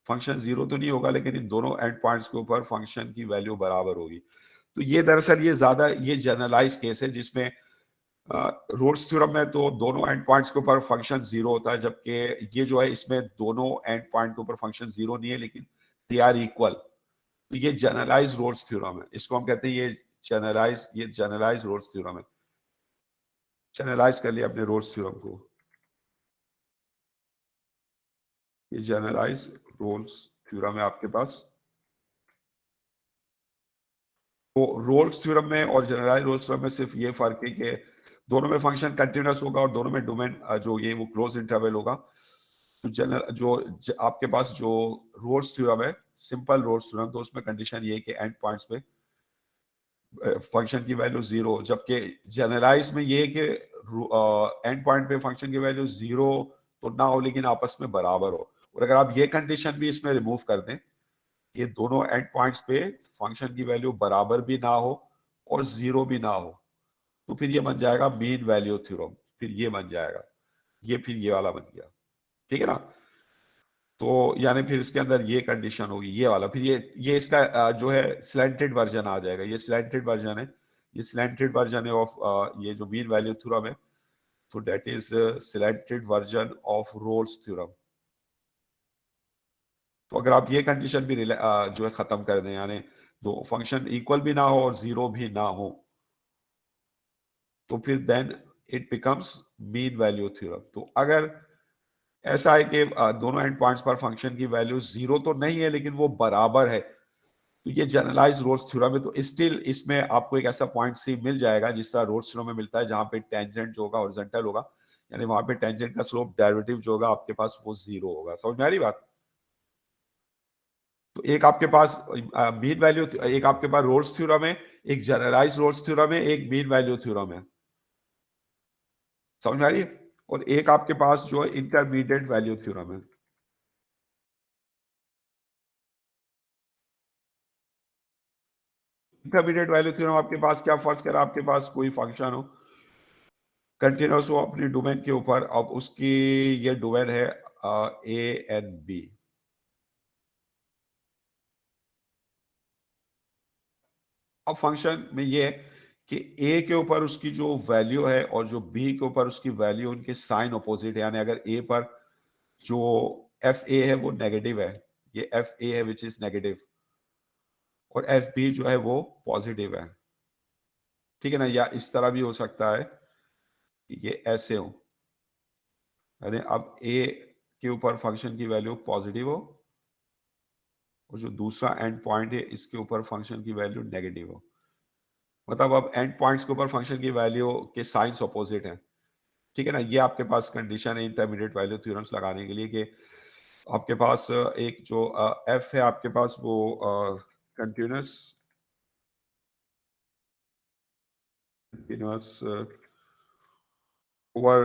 फंक्शन जीरो तो नहीं होगा लेकिन इन दोनों एंड पॉइंट्स के ऊपर फंक्शन की वैल्यू बराबर होगी। तो ये दरअसल ये ज्यादा ये जनरलाइज केस है जिसमें रोल्स थ्योरम में तो दोनों एंड पॉइंट्स के ऊपर फंक्शन जीरो होता है, जबकि ये जो है इसमें दोनों एंड पॉइंट के ऊपर फंक्शन जीरो नहीं है लेकिन दे आर इक्वल। तो ये जनरलाइज रोल्स थ्योरम है, इसको हम कहते हैं ये जनरलाइज रोल्स थ्योरम है। जनरलाइज कर लिया अपने रोल्स थ्योरम को, ये जनरलाइज रोल्स थ्योरम है आपके पास। तो रोल्स थ्योरम में और जनरलाइज रोल्स थ्योरम में सिर्फ ये फर्क है कि दोनों में फंक्शन कंटिन्यूअस होगा और दोनों में डोमेन जो ये वो क्लोज इंटरवल होगा। तो आपके पास जो रोल्स थ्योरम है, सिंपल रोल्स थ्योरम, तो उसमें कंडीशन ये है कि एंड पॉइंट्स पे फंक्शन की वैल्यू जीरो, जबकि जनरलाइज में ये है कि एंड पॉइंट पे फंक्शन की वैल्यू जीरो तो ना हो लेकिन आपस में बराबर हो। और अगर आप ये कंडीशन भी इसमें रिमूव कर दें, ये दोनों एंड पॉइंट्स पे फंक्शन की वैल्यू बराबर भी ना हो और जीरो भी ना हो, तो फिर ये बन जाएगा मीन वैल्यू थ्योरम। फिर ये बन जाएगा, ये फिर ये वाला बन गया, ठीक है ना? तो यानी फिर इसके अंदर ये कंडीशन होगी, ये वाला, फिर ये इसका जो है स्लैंटेड वर्जन आ जाएगा। ये स्लैंटेड वर्जन है, ये स्लैंटेड वर्जन है ऑफ ये जो मीन वैल्यू थ्योरम है। तो that is slanted version of Rolle's theorem. तो अगर आप ये कंडीशन भी जो है खत्म कर दें, यानी दो फंक्शन इक्वल भी ना हो और जीरो भी ना हो, तो फिर then it becomes mean value theorem. तो अगर ऐसा है कि दोनों एंड पॉइंट्स पर फंक्शन की वैल्यू जीरो तो नहीं है लेकिन वो बराबर है, तो ये जनरलाइज रोल्स थ्योरम है। तो स्टिल इसमें आपको एक ऐसा पॉइंट सी मिल जाएगा जिस तरह रोल्स थ्योरम में मिलता है, जहां पे टेंजेंट जो होगा हॉरिजॉन्टल होगा, यानी वहां पे टेंजेंट का स्लोप डेरिवेटिव जो होगा आपके पास वो जीरो होगा। समझ में आ रही बात? तो एक आपके पास मीन वैल्यू, एक आपके पास रोल्स थ्योरम है, एक जनरलाइज रोल्स थ्योरम है, एक मीन वैल्यू थ्योरम है। समझ में आ रही है? और एक आपके पास जो है इंटरमीडिएट वैल्यू थ्योरम है। इंटरमीडिएट वैल्यू थ्योरम आपके पास क्या, फर्ज करा आपके पास कोई फंक्शन हो, कंटिन्यूस हो अपने डोमेन के ऊपर, अब उसकी ये डोमेन है ए एंड बी। अब फंक्शन में ये है कि ए के ऊपर उसकी जो वैल्यू है और जो बी के ऊपर उसकी वैल्यू, उनके साइन अपोजिट है। यानी अगर ए पर जो एफ ए है वो नेगेटिव है, ये एफ ए है विच इज नेगेटिव, और एफ बी जो है वो पॉजिटिव है, ठीक है ना। या इस तरह भी हो सकता है कि ये ऐसे हो, यानी अब ए के ऊपर फंक्शन की वैल्यू पॉजिटिव हो और जो दूसरा एंड पॉइंट है इसके ऊपर फंक्शन की वैल्यू नेगेटिव हो। मतलब अब एंड पॉइंट्स के ऊपर फंक्शन की वैल्यू के साइंस अपोजिट है, ठीक है ना। ये आपके पास कंडीशन है इंटरमीडिएट वैल्यू थ्योरम्स लगाने के लिए कि आपके पास एक जो एफ है आपके पास वो continuous continuous over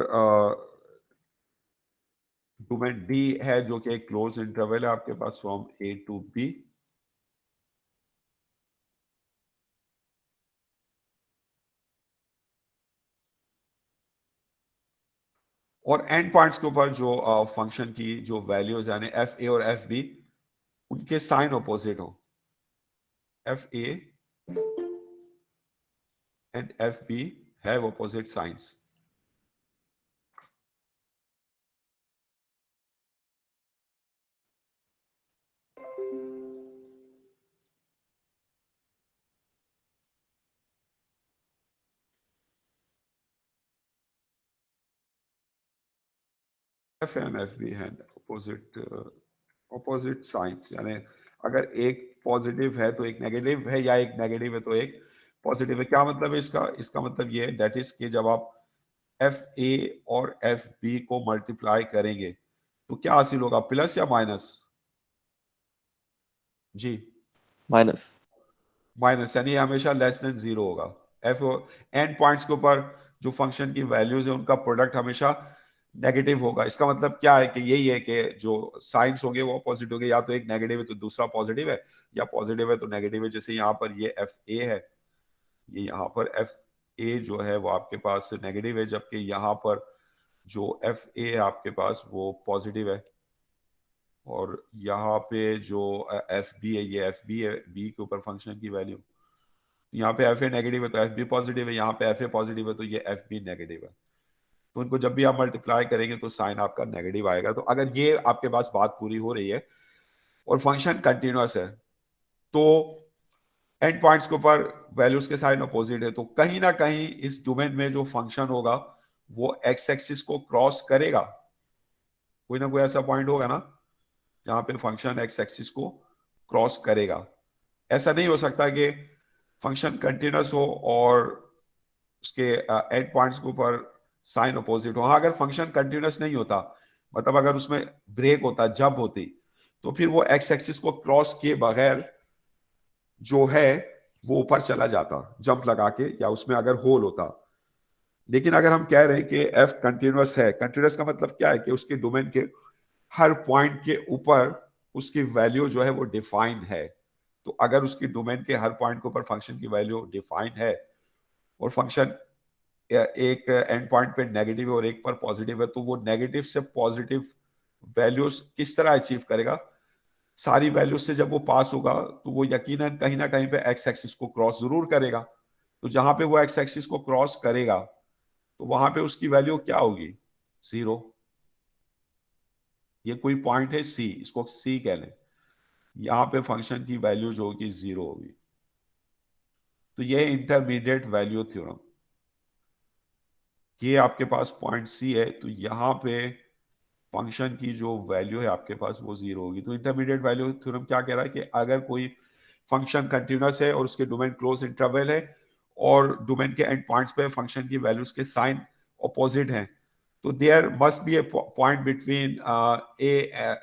domain D है जो कि एक क्लोज इंटरवल है आपके पास फ्रॉम ए टू बी, और एंड पॉइंट्स के ऊपर जो फंक्शन की जो वैल्यूज यानी एफ ए और एफ बी उनके साइन अपोजिट हो, f a and f b have opposite signs. F and f b have opposite signs, यानी अगर एक पॉजिटिव है तो एक नेगेटिव है, या एक नेगेटिव है तो एक पॉजिटिव है। क्या मतलब है इसका, इसका मतलब ये है दैट इज कि जब आप एफ ए और एफ बी को मल्टीप्लाई करेंगे तो क्या हासिल होगा, प्लस या माइनस? जी माइनस। माइनस, यानी हमेशा लेस देन जीरो होगा। एफ एंड पॉइंट्स के ऊपर जो फंक्शन की वैल्यूज है उनका प्रोडक्ट हमेशा नेगेटिव होगा। इसका मतलब क्या है कि यही है कि जो साइंस होंगे वो अपोजिट होंगे, या तो एक नेगेटिव है तो दूसरा पॉजिटिव है, या पॉजिटिव है तो नेगेटिव है। जैसे यहाँ पर ये एफ ए है, ये यहाँ पर एफ ए जो है वो आपके पास नेगेटिव है, जबकि यहाँ पर जो एफ ए है आपके पास वो पॉजिटिव है, और यहाँ पे जो एफ बी है ये एफ बी है, बी के ऊपर फंक्शन की वैल्यू, यहाँ पे एफ ए नेगेटिव है तो एफ बी पॉजिटिव है, यहाँ पे एफ ए पॉजिटिव है तो ये एफ बी नेगेटिव है। तो इनको जब भी आप मल्टीप्लाई करेंगे तो साइन आपका नेगेटिव आएगा। तो अगर ये आपके पास बात पूरी हो रही है और फंक्शन कंटिन्यूअस है तो एंड पॉइंट्स के ऊपर वैल्यूज के साइन अपोजिट है, तो कहीं ना कहीं इस डोमेन में जो फंक्शन होगा वो एक्स एक्सिस को क्रॉस करेगा। कोई ना कोई ऐसा पॉइंट होगा ना जहां पे फंक्शन एक्स एक्सिस को क्रॉस करेगा। ऐसा नहीं हो सकता कि फंक्शन कंटिन्यूअस हो और उसके एंड पॉइंट्स के ऊपर साइन अपोजिट हो। हाँ, अगर फंक्शन कंटिन्यूअस नहीं होता, मतलब अगर उसमें ब्रेक होता, जंप होती, तो फिर वो एक्स एक्सिस को क्रॉस किए बगैर जो है वो ऊपर चला जाता जंप लगा के, या उसमें अगर होल होता। लेकिन अगर हम कह रहे हैं कि एफ कंटिन्यूअस है, कंटिन्यूअस का मतलब क्या है कि उसके डोमेन के हर पॉइंट के ऊपर उसकी वैल्यू जो है वो डिफाइन है। तो अगर उसकी डोमेन के हर पॉइंट के ऊपर फंक्शन की वैल्यू डिफाइन है और फंक्शन एक एंड पॉइंट पे नेगेटिव है और एक पर पॉजिटिव है, तो वो नेगेटिव से पॉजिटिव वैल्यूज किस तरह अचीव करेगा? सारी वैल्यूज से जब वो पास होगा तो वो यकीनन कहीं ना कहीं पे एक्स एक्सिस को क्रॉस जरूर करेगा। तो जहां पे वो एक्स एक्सिस को क्रॉस करेगा तो वहां पे उसकी वैल्यू क्या होगी? जीरो। ये कोई पॉइंट है सी, इसको सी कह लें, यहाँ पे फंक्शन की वैल्यू जो होगी जीरो होगी। तो ये इंटरमीडिएट वैल्यू थ्योरम, ये आपके पास पॉइंट सी है, तो यहाँ पे फंक्शन की जो वैल्यू है आपके पास वो जीरो होगी। तो इंटरमीडिएट वैल्यू थ्योरम क्या कह रहा है कि अगर कोई फंक्शन कंटिन्यूअस है और उसके डोमेन क्लोज इंटरवल है और डोमेन के एंड पॉइंट्स पे फंक्शन की वैल्यूज के साइन अपोजिट हैं, तो there must be a point between a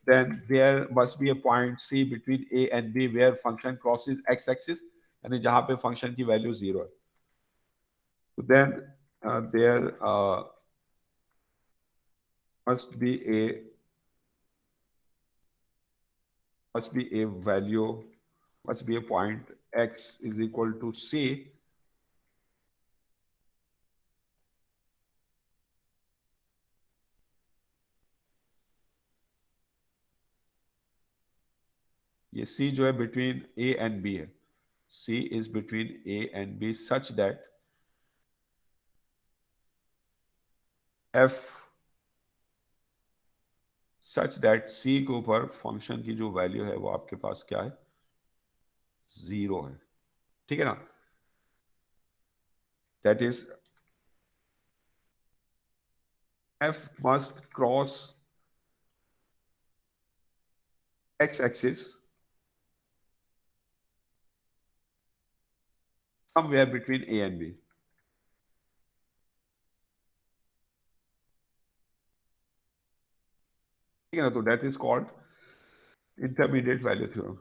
then there must be a point C between A and B where function crosses x-axis, यानी जहां पे function की value zero है। So then there must be a value must be a point x is equal to c, ये c जो है between a and b है, c is between a and b such that f such that c के ऊपर function की जो value है वो आपके पास क्या है, 0 है, ठीक है ना। That is f must cross x axis somewhere between a and b, ठीक है ना। तो that is called intermediate value theorem.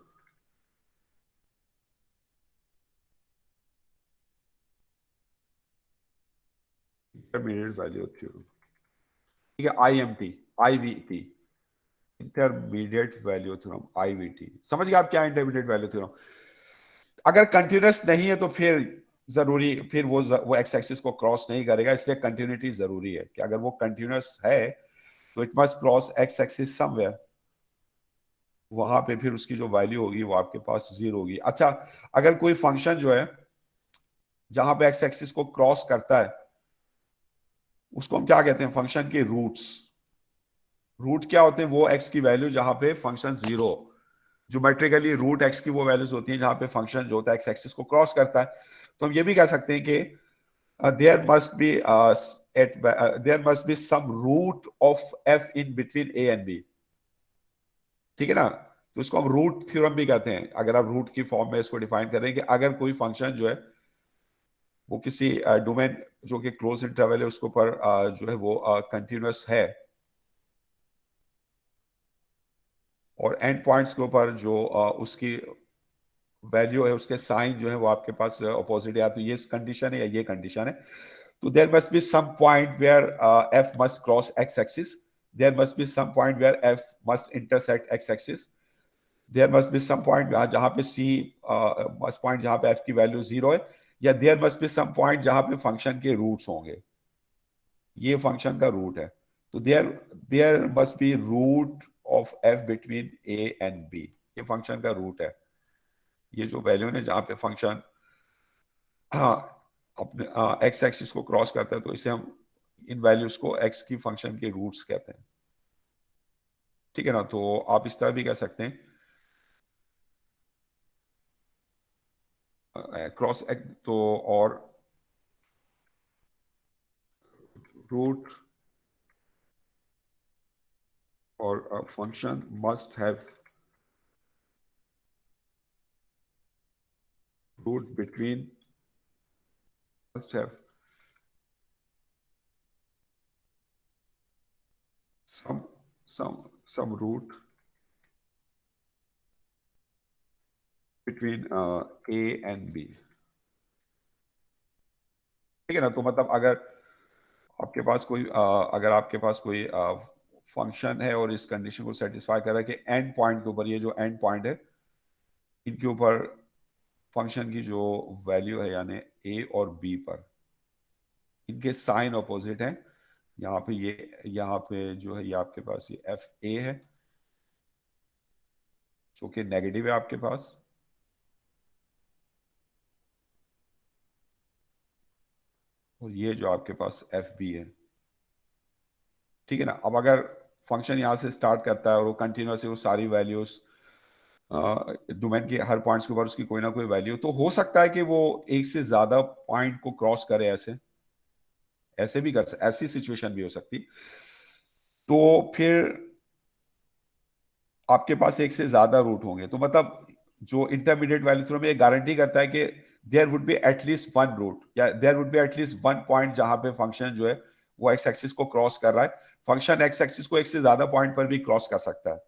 Intermediate value theorem, ठीक है, IMT, IVT, intermediate value theorem, IVT। समझ गए आप क्या इंटरमीडिएट वैल्यू थ्योरम। अगर कंटिन्यूअस नहीं है तो फिर जरूरी, फिर वो एक्स एक्सिस को क्रॉस नहीं करेगा, इसलिए कंटिन्यूटी जरूरी है कि अगर वो कंटिन्यूअस है तो it must cross x axis somewhere, वहां पे फिर उसकी जो वैल्यू होगी वो आपके पास 0 होगी। अच्छा, अगर कोई फंक्शन जो है जहां पे एक्स एक्सिस को क्रॉस करता है उसको हम क्या कहते हैं, फंक्शन के रूट्स। रूट क्या होते हैं, वो एक्स की वैल्यू जहां पे फंक्शन 0, ज्योमेट्रिकली रूट एक्स की वो वैल्यूज होती हैं जहां पे फंक्शन जो होता है एक्स एक्सिस को क्रॉस करता है। तो हम ये भी कह सकते हैं कि there must be there must be some root of f in between a and b, ठीक है ना। तो इसको हम रूट थ्योरम भी कहते हैं, अगर आप रूट की फॉर्म में इसको डिफाइन करें कि अगर कोई फंक्शन जो है वो किसी डोमेन जो कि क्लोज इंटरवल है उसके ऊपर जो है वो कंटिन्यूअस है, और एंड पॉइंट्स के ऊपर जो उसकी वैल्यू है, उसके साइन जो है वो आपके पास अपोजिट है, या तो ये कंडीशन है या ये कंडीशन है, तो there must be some point where f must cross x axis, there must be some point where f must intersect x axis, there must be some point जहां पे सी मस्ट पॉइंट जहां पे F की value 0 है, या there must be some point जहां पे function के रूट्स होंगे, ये फंक्शन का रूट है। तो there there must be root of f between a and b, ये फंक्शन का रूट है। ये जो वैल्यू है जहां पे फंक्शन हाँ अपने एक्स एक्सिस को क्रॉस करता है, तो इसे हम इन वैल्यूज को एक्स की फंक्शन के रूट्स कहते हैं, ठीक है ना। तो आप इस तरह भी कह सकते हैं क्रॉस एक्स, तो और रूट और function must have root between, must have some some root between A and B, ठीक है ना। तो मतलब अगर आपके पास कोई अगर आपके पास कोई फंक्शन है और इस कंडीशन को सेटिस्फाई कर रहा है कि एंड पॉइंट के ऊपर, ये जो एंड पॉइंट है इनके ऊपर फंक्शन की जो वैल्यू है यानी ए और बी पर, इनके साइन अपोजिट हैं, यहाँ पे ये, यहाँ पे जो है ये आपके पास ये एफ ए है जो कि नेगेटिव है आपके पास, और ये जो आपके पास एफ बी है, ठीक है ना। अब अगर फंक्शन यहाँ से स्टार्ट करता है और वो कंटिन्यूस है, वो सारी वैल्यूज डोमेन के हर पॉइंट्स के ऊपर उसकी कोई ना कोई वैल्यू, तो हो सकता है कि वो एक से ज्यादा पॉइंट को क्रॉस करे, ऐसे ऐसे भी कर, ऐसी सिचुएशन भी हो सकती। तो फिर आपके पास एक से ज्यादा रूट होंगे, तो मतलब जो इंटरमीडिएट वैल्यू थ्योरम ये गारंटी करता है कि there would be at least one root, या there would be at least one point जहां पे फंक्शन जो है वो एक्स एक्सिस को क्रॉस कर रहा है। फंक्शन एक्स एक्सिस को एक से ज्यादा पॉइंट पर भी क्रॉस कर सकता है,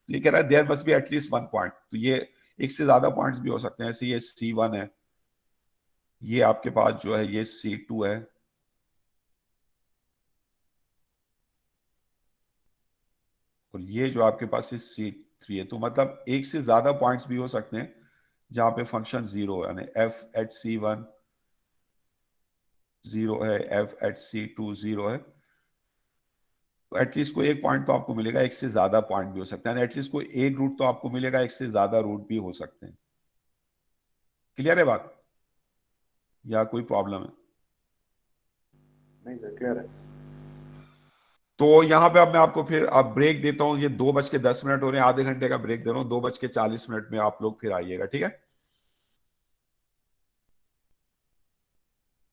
ये कह रहा है there must be at least one point, तो ये एक से ज्यादा पॉइंट्स भी हो सकते हैं, ऐसे ये C1 है, ये आपके पास जो है ये C2 है, और ये जो आपके पास है C3 है। तो मतलब एक से ज्यादा पॉइंट्स भी हो सकते हैं जहां पे फंक्शन 0 है, यानी एफ एट सी वन 0 है, एफ एट सी टू 0 है, तो एटलीस्ट कोई एक पॉइंट तो आपको मिलेगा, एक से ज्यादा पॉइंट भी हो सकता है, एटलीस्ट कोई एक रूट तो आपको मिलेगा, एक से ज्यादा रूट भी हो सकते हैं। क्लियर है बात या कोई प्रॉब्लम है? नहीं सर, क्लियर है। तो यहां पे अब मैं आपको फिर अब ब्रेक देता हूं, ये 2:10 हो रहे हैं, आधे घंटे का ब्रेक दे रहा हूं, 2:40 में आप लोग फिर आइएगा, ठीक है?